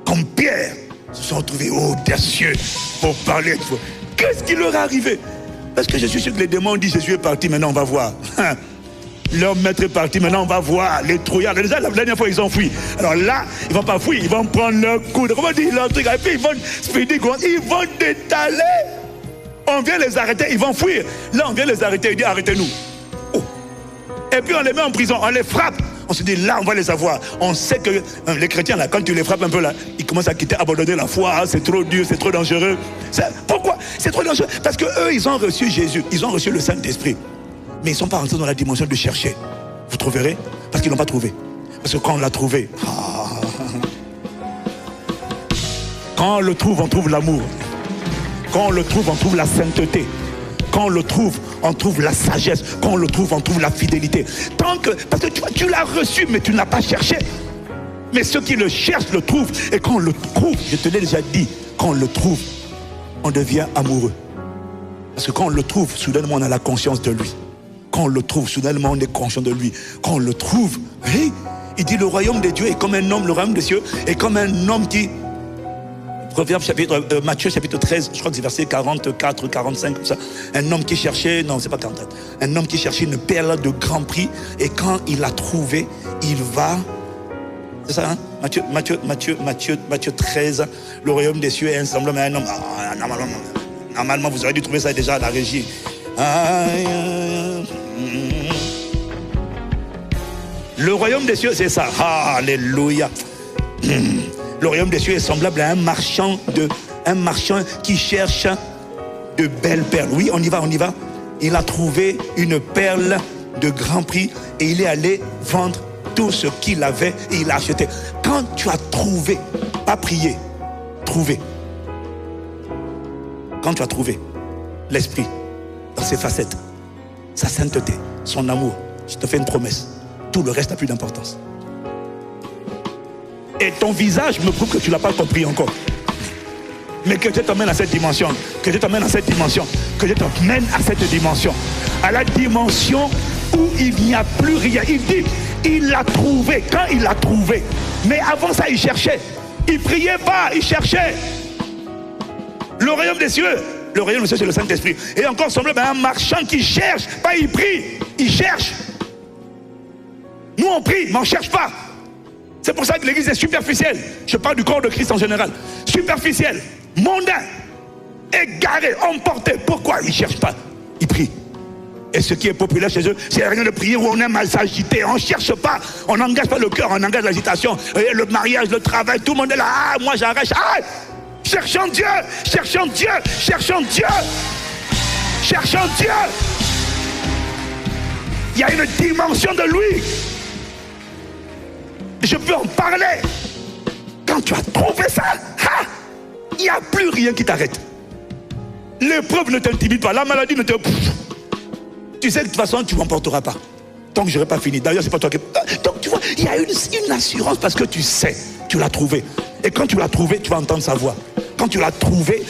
comme Pierre se sont retrouvés audacieux pour parler de vous. Qu'est-ce qui leur est arrivé? Parce que je suis sûr que les démons ont dit Jésus est parti, maintenant on va voir. Leur maître est parti, maintenant on va voir les trouillards. Déjà la dernière fois ils ont fui. Alors là, ils vont pas fuir, ils vont prendre leur coude. Comment dire leur truc? Et puis ils vont détaler. On vient les arrêter, ils vont fuir. Là on vient les arrêter, il dit arrêtez-nous. Oh. Et puis on les met en prison, on les frappe. On se dit là on va les avoir. On sait que les chrétiens là, quand tu les frappes un peu là, ils commencent à quitter, abandonner la foi. C'est trop dur, c'est trop dangereux. Pourquoi? C'est trop dangereux. Parce qu'eux, ils ont reçu Jésus. Ils ont reçu le Saint-Esprit. Mais ils ne sont pas rentrés dans la dimension de chercher. Vous trouverez? Parce qu'ils ne l'ont pas trouvé. Parce que quand on l'a trouvé, quand on le trouve, on trouve l'amour. Quand on le trouve, on trouve la sainteté. Quand on le trouve, on trouve la sagesse. Quand on le trouve, on trouve la fidélité. Parce que tu l'as reçu, mais tu ne l'as pas cherché. Mais ceux qui le cherchent le trouvent. Et quand on le trouve, je te l'ai déjà dit, quand on le trouve, on devient amoureux. Parce que quand on le trouve, soudainement on a la conscience de lui. Quand on le trouve, soudainement on est conscient de lui. Quand on le trouve, il dit le royaume de Dieu est comme un homme, le royaume des cieux est comme un homme qui... Proverbe Matthieu chapitre 13, je crois que c'est verset 44, 45, comme ça. Un homme qui cherchait, non c'est pas 44, un homme qui cherchait une perle de grand prix et quand il l'a trouvée, il va... C'est ça, hein? Matthieu 13, le royaume des cieux est semblable à un homme. Normalement, vous aurez dû trouver ça déjà à la régie. Le royaume des cieux, c'est ça. Alléluia. Le royaume des cieux est semblable à un marchand qui cherche de belles perles. Oui, on y va. Il a trouvé une perle de grand prix et il est allé vendre tout ce qu'il avait et il a acheté. Quand tu as trouvé, pas prié, trouvé. Quand tu as trouvé l'esprit dans ses facettes, sa sainteté, son amour, je te fais une promesse. Tout le reste n'a plus d'importance. Et ton visage me prouve que tu ne l'as pas compris encore. Mais que Dieu t'emmène à cette dimension. Que Dieu t'emmène à cette dimension. Que Dieu t'emmène à cette dimension. À la dimension où il n'y a plus rien. Il dit, il l'a trouvé. Quand il l'a trouvé. Mais avant ça, il cherchait. Il priait pas, il cherchait. Le royaume des cieux. Le royaume des cieux, c'est le Saint-Esprit. Et encore semblable à un marchand qui cherche. Pas il prie, il cherche. Nous on prie, mais on ne cherche pas. C'est pour ça que l'église est superficielle. Je parle du corps de Christ en général. Superficielle, mondain, égaré, emporté. Pourquoi ils ne cherchent pas? Ils prient. Et ce qui est populaire chez eux, c'est rien de prier où on aime mal s'agiter. On ne cherche pas, on n'engage pas le cœur, on engage l'agitation. Le mariage, le travail, tout le monde est là. Ah, moi j'arrache. Ah, cherchons Dieu, cherchons Dieu, cherchons Dieu. Cherchons Dieu. Il y a une dimension de lui. Je peux en parler. Quand tu as trouvé ça, il n'y a plus rien qui t'arrête. L'épreuve ne t'intimide pas. La maladie ne te... Tu sais que de toute façon, tu ne m'emporteras pas. Tant que je n'aurai pas fini. D'ailleurs, c'est pas toi qui... Donc, tu vois, il y a une assurance parce que tu sais, tu l'as trouvé. Et quand tu l'as trouvé, tu vas entendre sa voix. Quand tu l'as trouvé...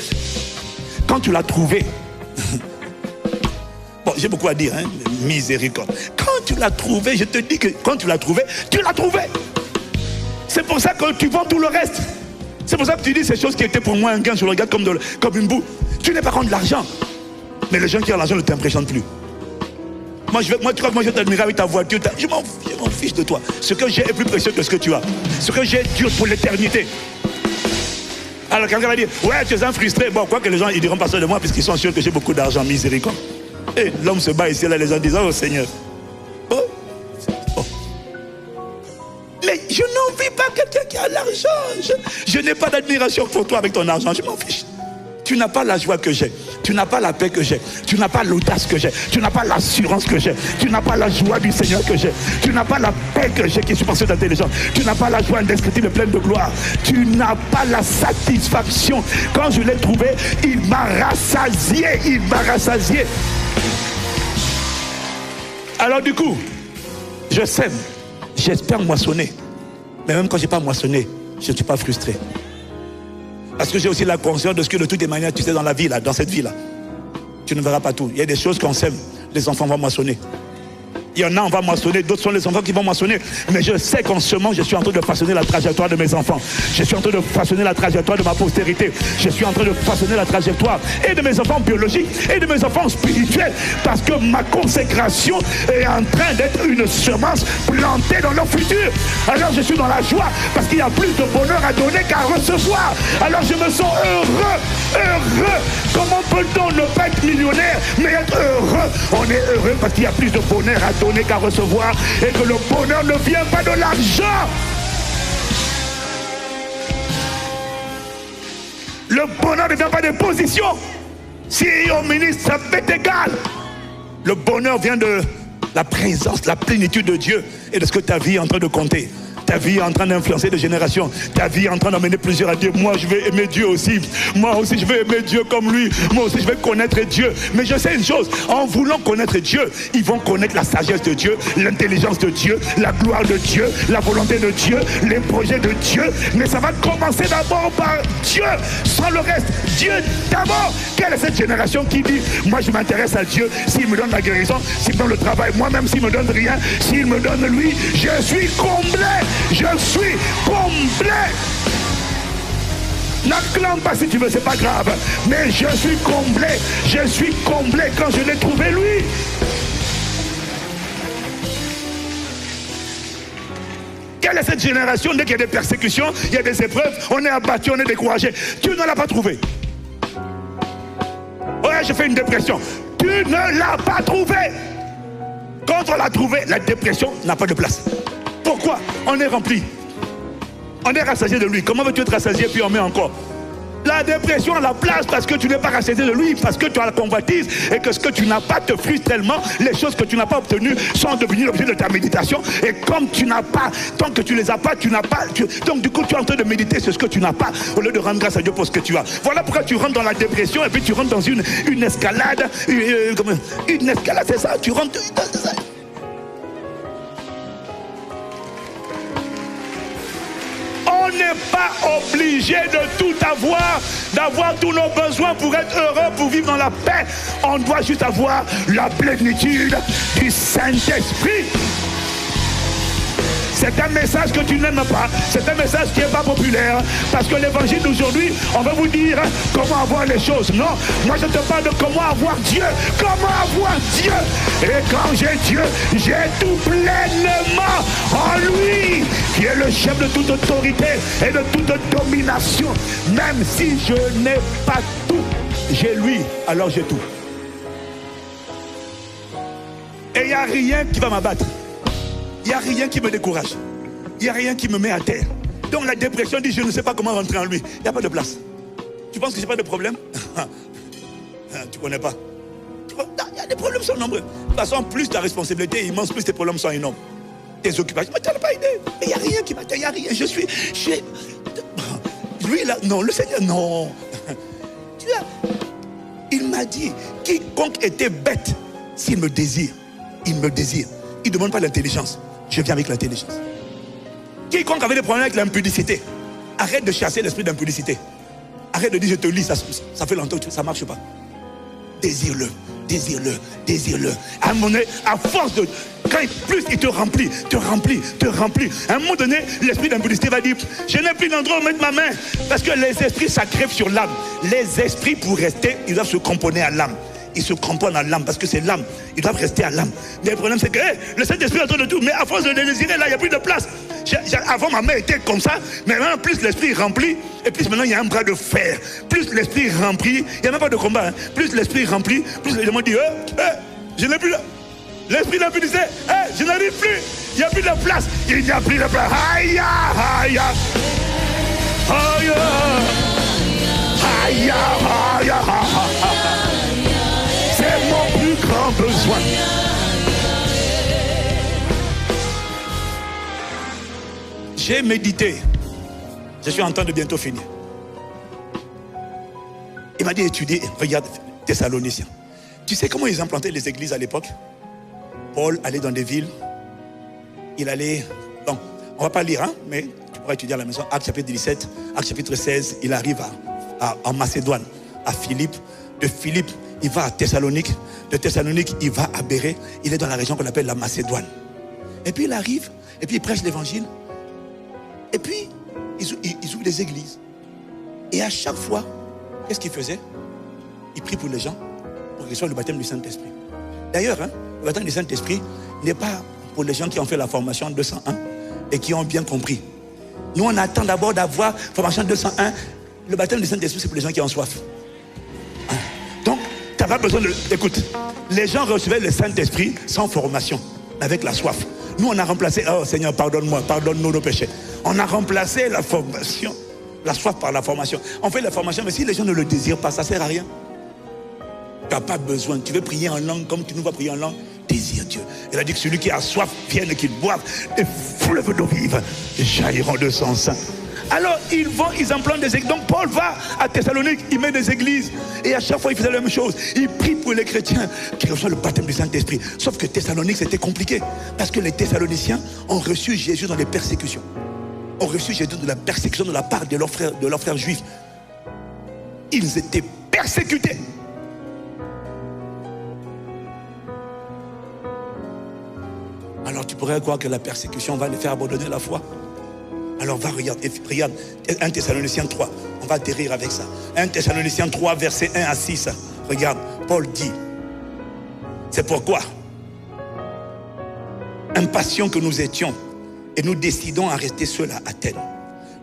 Bon, j'ai beaucoup à dire, hein. Miséricorde. Quand tu l'as trouvé, je te dis que quand tu l'as trouvé, tu l'as trouvé. C'est pour ça que tu vends tout le reste. C'est pour ça que tu dis ces choses qui étaient pour moi un gain, je le regarde comme une boue. Tu n'es pas contre l'argent. Mais les gens qui ont l'argent ne t'impressionnent plus. Moi, tu crois que moi je t'admire avec ta voiture. Je m'en fiche de toi. Ce que j'ai est plus précieux que ce que tu as. Ce que j'ai dure pour l'éternité. Alors quelqu'un va dire, ouais, tu es un frustré. Bon, quoi que les gens ils diront pas ça de moi puisqu'ils sont sûrs que j'ai beaucoup d'argent, miséricorde. Et l'homme se bat ici, là, les gens disent, oh Seigneur. Oh. Mais je n'envie pas quelqu'un qui a l'argent. Je n'ai pas d'admiration pour toi avec ton argent, je m'en fiche. Tu n'as pas la joie que j'ai. Tu n'as pas la paix que j'ai. Tu n'as pas l'audace que j'ai. Tu n'as pas l'assurance que j'ai. Tu n'as pas la joie du Seigneur que j'ai. Tu n'as pas la paix que j'ai qui est supérieure d'intelligence. Tu n'as pas la joie indescriptible pleine de gloire. Tu n'as pas la satisfaction. Quand je l'ai trouvé, il m'a rassasié. Il m'a rassasié. Alors du coup, je sème. J'espère moissonner. Mais même quand je n'ai pas moissonné, je ne suis pas frustré. Parce que j'ai aussi la conscience de ce que de toutes les manières, tu sais, dans la vie, là, dans cette vie-là, tu ne verras pas tout. Il y a des choses qu'on sème, les enfants vont moissonner. Il y en a, on va moissonner, d'autres sont les enfants qui vont moissonner. Mais je sais qu'en ce moment, je suis en train de façonner la trajectoire de mes enfants. Je suis en train de façonner la trajectoire de ma postérité. Je suis en train de façonner la trajectoire et de mes enfants biologiques et de mes enfants spirituels. Parce que ma consécration est en train d'être une semence plantée dans leur futur. Alors je suis dans la joie parce qu'il y a plus de bonheur à donner qu'à recevoir. Alors je me sens heureux, heureux. Comment peut-on ne pas être millionnaire mais être heureux? On est heureux parce qu'il y a plus de bonheur à donner qu'à recevoir et que le bonheur ne vient pas de l'argent. Le bonheur ne vient pas des positions. Si au ministre, ça m'est égal. Le bonheur vient de la présence, la plénitude de Dieu et de ce que ta vie est en train de compter. Ta vie est en train d'influencer des générations. Ta vie est en train d'amener plusieurs à dire, moi je vais aimer Dieu aussi. Moi aussi je vais aimer Dieu comme lui. Moi aussi je vais connaître Dieu. Mais je sais une chose, en voulant connaître Dieu, ils vont connaître la sagesse de Dieu, l'intelligence de Dieu, la gloire de Dieu, la volonté de Dieu, les projets de Dieu. Mais ça va commencer d'abord par Dieu, sans le reste. Dieu d'abord. Quelle est cette génération qui dit, moi je m'intéresse à Dieu, s'il me donne la guérison, s'il me donne le travail, moi-même s'il me donne rien, s'il me donne lui, je suis comblé. Je suis comblé. N'acclame pas si tu veux, c'est pas grave. Mais je suis comblé. Je suis comblé quand je l'ai trouvé lui. Quelle est cette génération? Dès qu'il y a des persécutions, il y a des épreuves, on est abattu, on est découragé. Tu ne l'as pas trouvé. Ouais, je fais une dépression. Tu ne l'as pas trouvé. Quand on l'a trouvé, la dépression n'a pas de place. Pourquoi? On est rempli. On est rassasié de lui. Comment veux-tu être rassasié puis on met encore? La dépression a la place parce que tu n'es pas rassasié de lui, parce que tu as la convoitise et que ce que tu n'as pas te frustre tellement. Les choses que tu n'as pas obtenues sont devenues l'objet de ta méditation. Et comme tu n'as pas, tant que tu les as pas, tu n'as pas. Donc du coup tu es en train de méditer sur ce que tu n'as pas au lieu de rendre grâce à Dieu pour ce que tu as. Voilà pourquoi tu rentres dans la dépression et puis tu rentres dans une escalade. Une escalade, c'est ça. Tu rentres dans ça. On n'est pas obligé de tout avoir, d'avoir tous nos besoins pour être heureux, pour vivre dans la paix. On doit juste avoir la plénitude du Saint-Esprit. C'est un message que tu n'aimes pas. C'est un message qui n'est pas populaire. Parce que l'évangile d'aujourd'hui, on va vous dire comment avoir les choses. Non, moi je te parle de comment avoir Dieu. Comment avoir Dieu. Et quand j'ai Dieu, j'ai tout pleinement en lui, qui est le chef de toute autorité et de toute domination. Même si je n'ai pas tout, j'ai lui, alors j'ai tout. Et il n'y a rien qui va m'abattre. Il n'y a rien qui me décourage. Il n'y a rien qui me met à terre. Donc la dépression dit, je ne sais pas comment rentrer en lui. Il n'y a pas de place. Tu penses que je n'ai pas de problème? Tu ne connais pas. Il y a des problèmes sont nombreux. De toute façon, plus ta responsabilité est immense, plus tes problèmes sont énormes. Tes occupations, tu n'as pas idée. Mais il n'y a rien qui m'attend, il n'y a rien. Lui là, non, le Seigneur, non. Il m'a dit, quiconque était bête, s'il me désire, il me désire. Il ne demande pas l'intelligence. Je viens avec l'intelligence. Quiconque avait des problèmes avec l'impudicité, arrête de chasser l'esprit d'impudicité. Arrête de dire je te lis, ça fait longtemps que ça ne marche pas. Désire-le, désire-le, désire-le. À un moment donné, à force de... plus il te remplit, te remplit, te remplit. À un moment donné, l'esprit d'impudicité va dire, je n'ai plus d'endroit où mettre ma main. Parce que les esprits s'agrèvent sur l'âme. Les esprits, pour rester, ils doivent se cramponner à l'âme. Ils se cramponnent à l'âme parce que c'est l'âme. Ils doivent rester à l'âme. Mais le problème c'est que le Saint-Esprit est en train de tout. Mais à force de le désirer, là, il n'y a plus de place. Avant, ma main était comme ça. Mais maintenant, plus l'Esprit remplit, et plus maintenant, il y a un bras de fer. Plus l'Esprit remplit, il n'y a même pas de combat. Hein. Plus l'Esprit remplit, plus les gens disent, je n'ai plus là. L'Esprit d'impudicité, je n'arrive plus. Il n'y a plus de place. Il n'y a plus de place. Aïe, aïe, aïe, aïe, aïe, c'est mon plus grand besoin. J'ai médité. Je suis en train de bientôt finir. Il m'a dit étudier, regarde Thessaloniciens. Tu sais comment ils implantaient les églises à l'époque? Paul allait dans des villes. Il allait... Bon, on ne va pas lire, hein, mais tu pourras étudier à la maison. Actes chapitre 17, Actes chapitre 16, il arrive en Macédoine, à Philippe. De Philippe, il va à Thessalonique. De Thessalonique, il va à Bérée. Il est dans la région qu'on appelle la Macédoine. Et puis il arrive, et puis il prêche l'évangile. Et puis, ils ouvrent des églises. Et à chaque fois, qu'est-ce qu'il faisait? Il prie pour les gens pour qu'ils reçoivent le baptême du Saint-Esprit. D'ailleurs, hein, le baptême du Saint-Esprit n'est pas pour les gens qui ont fait la formation 201 et qui ont bien compris. Nous, on attend d'abord d'avoir formation 201. Le baptême du Saint-Esprit, c'est pour les gens qui ont soif. Hein? Donc, tu n'as pas besoin de... Écoute, les gens recevaient le Saint-Esprit sans formation, avec la soif. Nous, on a remplacé... Oh Seigneur, pardonne-moi, pardonne-nous nos péchés. On a remplacé la formation, la soif par la formation. On fait la formation, mais si les gens ne le désirent pas, ça ne sert à rien. Tu n'as pas besoin. Tu veux prier en langue comme tu nous vas prier en langue. Désire Dieu. Il a dit que celui qui a soif vienne et qu'il boive. Et fleuves d'eau vive jailliront de son sein. Alors ils vont, ils implantent des églises. Donc Paul va à Thessalonique, il met des églises. Et à chaque fois il faisait la même chose. Il prie pour les chrétiens qui reçoivent le baptême du Saint-Esprit. Sauf que Thessalonique c'était compliqué. Parce que les Thessaloniciens ont reçu Jésus dans les persécutions. Ont reçu Jésus dans la persécution de la part de leurs frères juifs. Ils étaient persécutés. Alors tu pourrais croire que la persécution va les faire abandonner la foi. Alors va, regarde 1 Thessaloniciens 3, on va atterrir avec ça. 1 Thessaloniciens 3, versets 1 à 6. Regarde, Paul dit, c'est pourquoi, impatients que nous étions, et nous décidons à rester seuls à Athènes,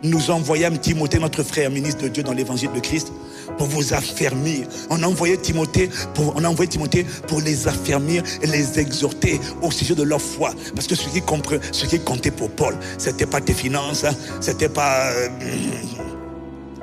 nous envoyâmes Timothée, notre frère ministre de Dieu dans l'évangile de Christ, pour vous affermir. On a envoyé Timothée pour les affermir et les exhorter au sujet de leur foi. Parce que ce qui comptait pour Paul, c'était pas tes finances, c'était pas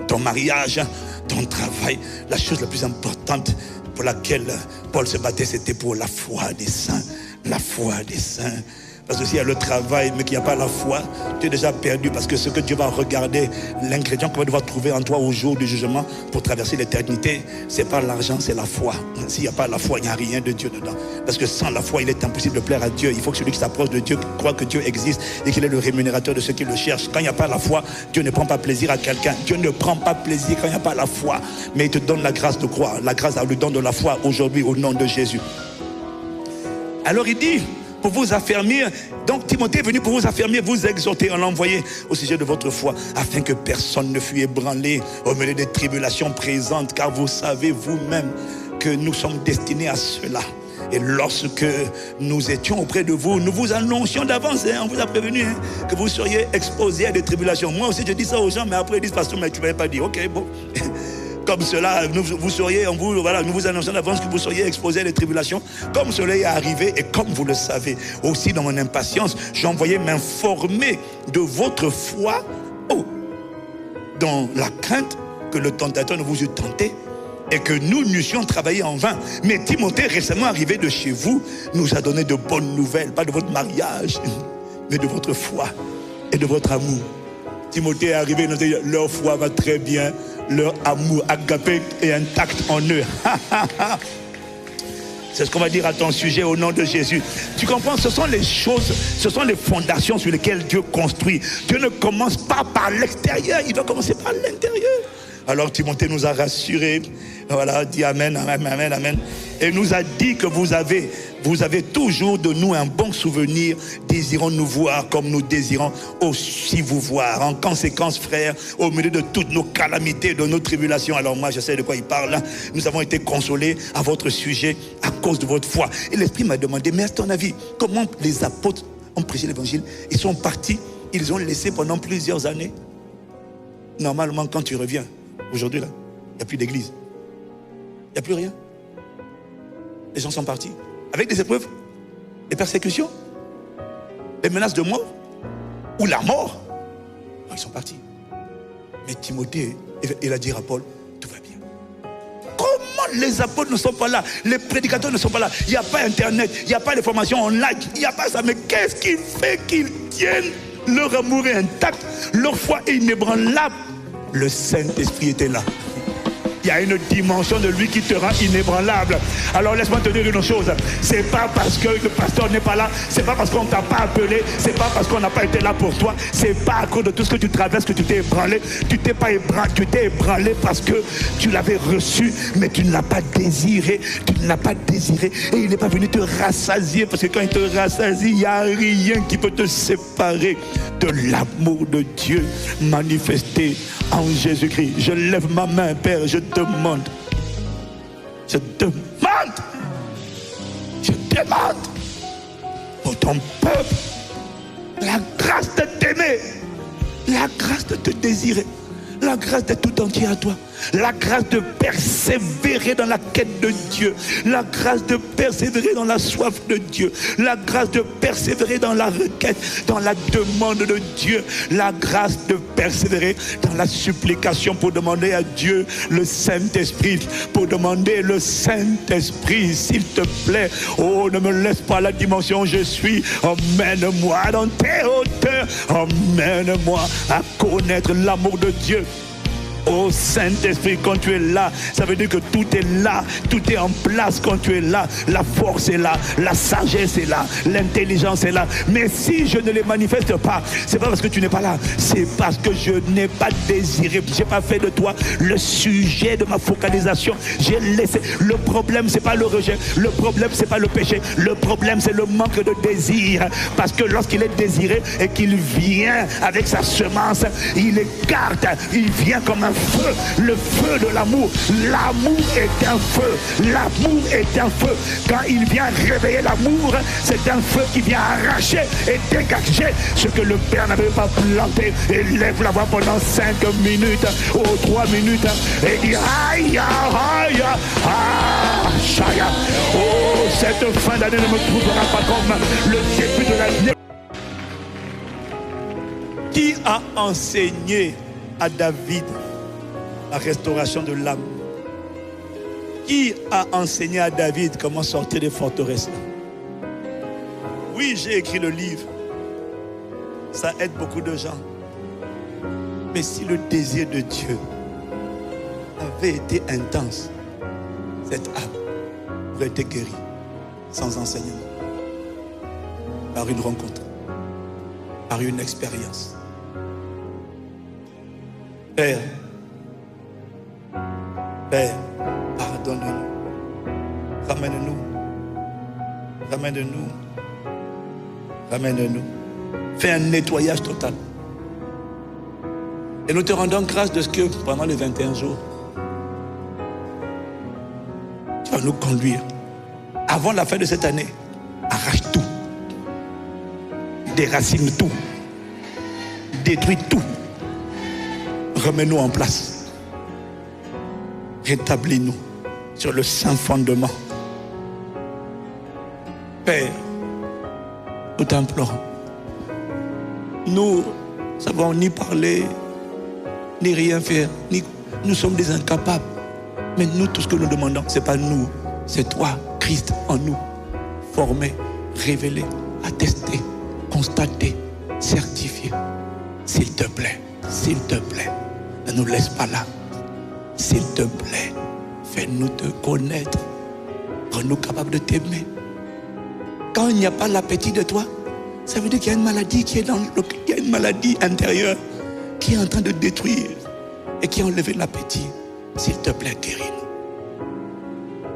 ton mariage, ton travail. La chose la plus importante pour laquelle Paul se battait, c'était pour la foi des saints. La foi des saints. Parce que s'il y a le travail, mais qu'il n'y a pas la foi, tu es déjà perdu. Parce que ce que Dieu va regarder, l'ingrédient qu'on va devoir trouver en toi au jour du jugement pour traverser l'éternité, c'est pas l'argent, c'est la foi. S'il n'y a pas la foi, il n'y a rien de Dieu dedans. Parce que sans la foi, il est impossible de plaire à Dieu. Il faut que celui qui s'approche de Dieu croit que Dieu existe et qu'il est le rémunérateur de ceux qui le cherchent. Quand il n'y a pas la foi, Dieu ne prend pas plaisir à quelqu'un. Dieu ne prend pas plaisir quand il n'y a pas la foi. Mais il te donne la grâce de croire, la grâce à le don de la foi aujourd'hui au nom de Jésus. Alors il dit, pour vous affermir, donc Timothée est venu pour vous affermir, vous exhorter, on l'a envoyé au sujet de votre foi, afin que personne ne fût ébranlé au milieu des tribulations présentes, car vous savez vous-même que nous sommes destinés à cela. Et lorsque nous étions auprès de vous, nous vous annoncions d'avance, on vous a prévenu que vous seriez exposés à des tribulations. Moi aussi je dis ça aux gens, mais après ils disent, pasteur, mais tu ne m'avais pas dit, ok, bon. Comme cela, nous vous annonçons d'avance que vous seriez exposés à des tribulations, comme cela est arrivé et comme vous le savez. Aussi dans mon impatience, j'ai envoyé m'informer de votre foi dans la crainte que le tentateur ne vous eût tenté et que nous n'eussions travaillé en vain. Mais Timothée, récemment arrivé de chez vous, nous a donné de bonnes nouvelles, pas de votre mariage, mais de votre foi et de votre amour. Timothée est arrivé, il nous a dit, leur foi va très bien, leur amour agapé est intact en eux. C'est ce qu'on va dire à ton sujet au nom de Jésus. Tu comprends, ce sont les choses, ce sont les fondations sur lesquelles Dieu construit. Dieu ne commence pas par l'extérieur, il doit commencer par l'intérieur. Alors Timothée nous a rassurés, voilà, dit amen, amen, amen, amen. Et nous a dit que vous avez toujours de nous un bon souvenir, désirons nous voir comme nous désirons aussi vous voir. En conséquence, frères, au milieu de toutes nos calamités, de nos tribulations, alors moi je sais de quoi il parle, hein, nous avons été consolés à votre sujet à cause de votre foi. Et l'Esprit m'a demandé, mais à ton avis, comment les apôtres ont prêché l'évangile? Ils sont partis, ils ont laissé pendant plusieurs années. Normalement, quand tu reviens, aujourd'hui là, il n'y a plus d'église. Il n'y a plus rien. Les gens sont partis. Avec des épreuves, des persécutions, des menaces de mort, ou la mort. Alors, ils sont partis. Mais Timothée, il a dit à Paul, tout va bien. Comment les apôtres ne sont pas là? Les prédicateurs ne sont pas là. Il n'y a pas Internet, il n'y a pas les formations online, il n'y a pas ça. Mais qu'est-ce qui fait qu'ils tiennent? Leur amour est intact, leur foi est inébranlable. Le Saint-Esprit était là. Il y a une dimension de lui qui te rend inébranlable. Alors laisse-moi te dire une chose. C'est pas parce que le pasteur n'est pas là, c'est pas parce qu'on t'a pas appelé, c'est pas parce qu'on n'a pas été là pour toi, c'est pas à cause de tout ce que tu traverses que tu t'es ébranlé. Tu t'es pas ébranlé, tu t'es ébranlé parce que tu l'avais reçu, mais tu ne l'as pas désiré. Tu ne l'as pas désiré. Et il n'est pas venu te rassasier, parce que quand il te rassasie, il n'y a rien qui peut te séparer de l'amour de Dieu manifesté en Jésus-Christ. Je lève ma main, Père, je demande pour ton peuple la grâce de t'aimer, la grâce de te désirer, la grâce d'être tout entier à toi, La grâce de persévérer dans la quête de Dieu. La grâce de persévérer dans la soif de Dieu. La grâce de persévérer dans la requête, dans la demande de Dieu. La grâce de persévérer dans la supplication pour demander à Dieu le Saint-Esprit. Pour demander le Saint-Esprit, s'il te plaît. Oh, ne me laisse pas la dimension où je suis. Emmène-moi dans tes hauteurs. Emmène-moi à connaître l'amour de Dieu. Oh Saint-Esprit, quand tu es là, ça veut dire que tout est là, tout est en place quand tu es là. La force est là, la sagesse est là, l'intelligence est là. Mais si je ne les manifeste pas, c'est pas parce que tu n'es pas là, c'est parce que je n'ai pas désiré. J'ai pas fait de toi le sujet de ma focalisation. J'ai laissé. Le problème, c'est pas le rejet. Le problème, c'est pas le péché. Le problème, c'est le manque de désir. Parce que lorsqu'il est désiré et qu'il vient avec sa semence, il écarte, il vient comme un feu, le feu de l'amour. L'amour est un feu. L'amour est un feu. Quand il vient réveiller l'amour, c'est un feu qui vient arracher et dégager ce que le Père n'avait pas planté. Et lève la voix pendant 5 minutes ou 3 minutes et dit aïe, aïe, aïe, aïe. Oh, cette fin d'année ne me trouvera pas comme le début de l'année. Qui a enseigné à David la restauration de l'âme? Qui a enseigné à David comment sortir des forteresses? Oui, j'ai écrit le livre. Ça aide beaucoup de gens. Mais si le désir de Dieu avait été intense, cette âme aurait été guérie sans enseignement. Par une rencontre. Par une expérience. Père, Père, pardonne-nous, ramène-nous, ramène-nous, ramène-nous. Fais un nettoyage total. Et nous te rendons grâce de ce que pendant les 21 jours, tu vas nous conduire. Avant la fin de cette année, arrache tout, déracine tout, détruis tout, remets-nous en place. Rétablis-nous sur le saint fondement. Père, nous t'implorons. Nous savons ni parler, ni rien faire, nous sommes des incapables. Mais nous, tout ce que nous demandons, ce n'est pas nous, c'est toi, Christ, en nous. Formé, révélé, attesté, constaté, certifié. S'il te plaît, ne nous laisse pas là. S'il te plaît, fais-nous te connaître. Rends-nous capables de t'aimer. Quand il n'y a pas l'appétit de toi, ça veut dire qu'il y a une maladie qui est il y a une maladie intérieure qui est en train de détruire et qui a enlevé l'appétit. S'il te plaît, guéris-nous.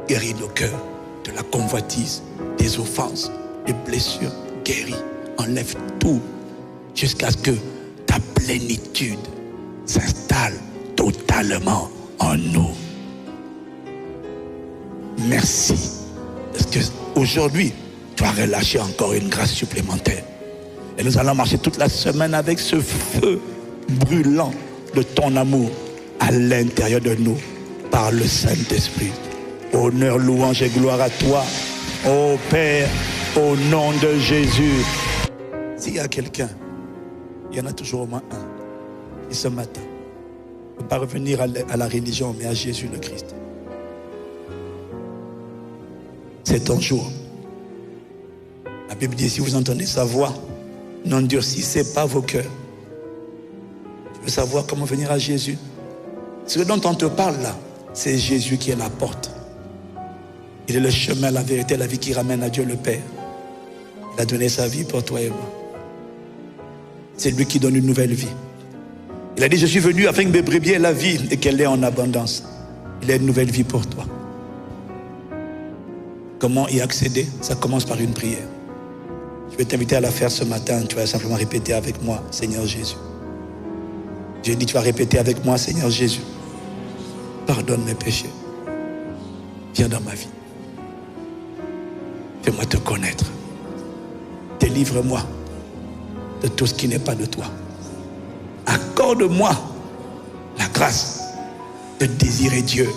Guéris nos cœurs de la convoitise, des offenses, des blessures. Guéris, enlève tout jusqu'à ce que ta plénitude s'installe totalement en nous. Merci. Parce que aujourd'hui, tu as relâché encore une grâce supplémentaire. Et nous allons marcher toute la semaine avec ce feu brûlant de ton amour à l'intérieur de nous par le Saint-Esprit. Honneur, louange et gloire à toi, ô Père, au nom de Jésus. S'il y a quelqu'un, il y en a toujours au moins un, qui ce matin ne peut pas revenir à la religion, mais à Jésus le Christ. C'est ton jour. La Bible dit, si vous entendez sa voix, n'endurcissez pas vos cœurs. Tu veux savoir comment venir à Jésus? Ce dont on te parle là, c'est Jésus qui est la porte. Il est le chemin, la vérité, la vie qui ramène à Dieu le Père. Il a donné sa vie pour toi et moi. C'est lui qui donne une nouvelle vie. Il a dit, je suis venu afin que mes brebis aient la vie et qu'elle ait en abondance. Il a une nouvelle vie pour toi. Comment y accéder? Ça commence par une prière. Je vais t'inviter à la faire ce matin. Tu vas simplement répéter avec moi, Seigneur Jésus. J'ai dit, tu vas répéter avec moi, Seigneur Jésus. Pardonne mes péchés. Viens dans ma vie. Fais-moi te connaître. Délivre-moi de tout ce qui n'est pas de toi. Accorde-moi la grâce de désirer Dieu,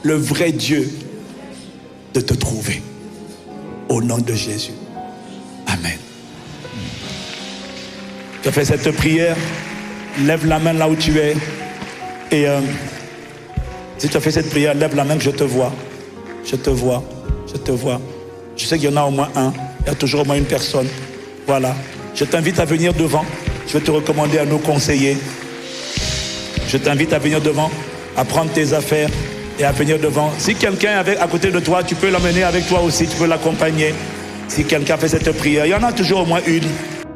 le vrai Dieu, de te trouver. Au nom de Jésus. Amen. Tu as fait cette prière, lève la main là où tu es. Et si tu as fait cette prière, lève la main que je te vois. Je te vois, je te vois. Je sais qu'il y en a au moins un. Il y a toujours au moins une personne. Voilà. Je t'invite à venir devant. Je vais te recommander à nos conseillers. Je t'invite à venir devant, à prendre tes affaires et à venir devant. Si quelqu'un est à côté de toi, tu peux l'emmener avec toi aussi, tu peux l'accompagner. Si quelqu'un fait cette prière, il y en a toujours au moins une.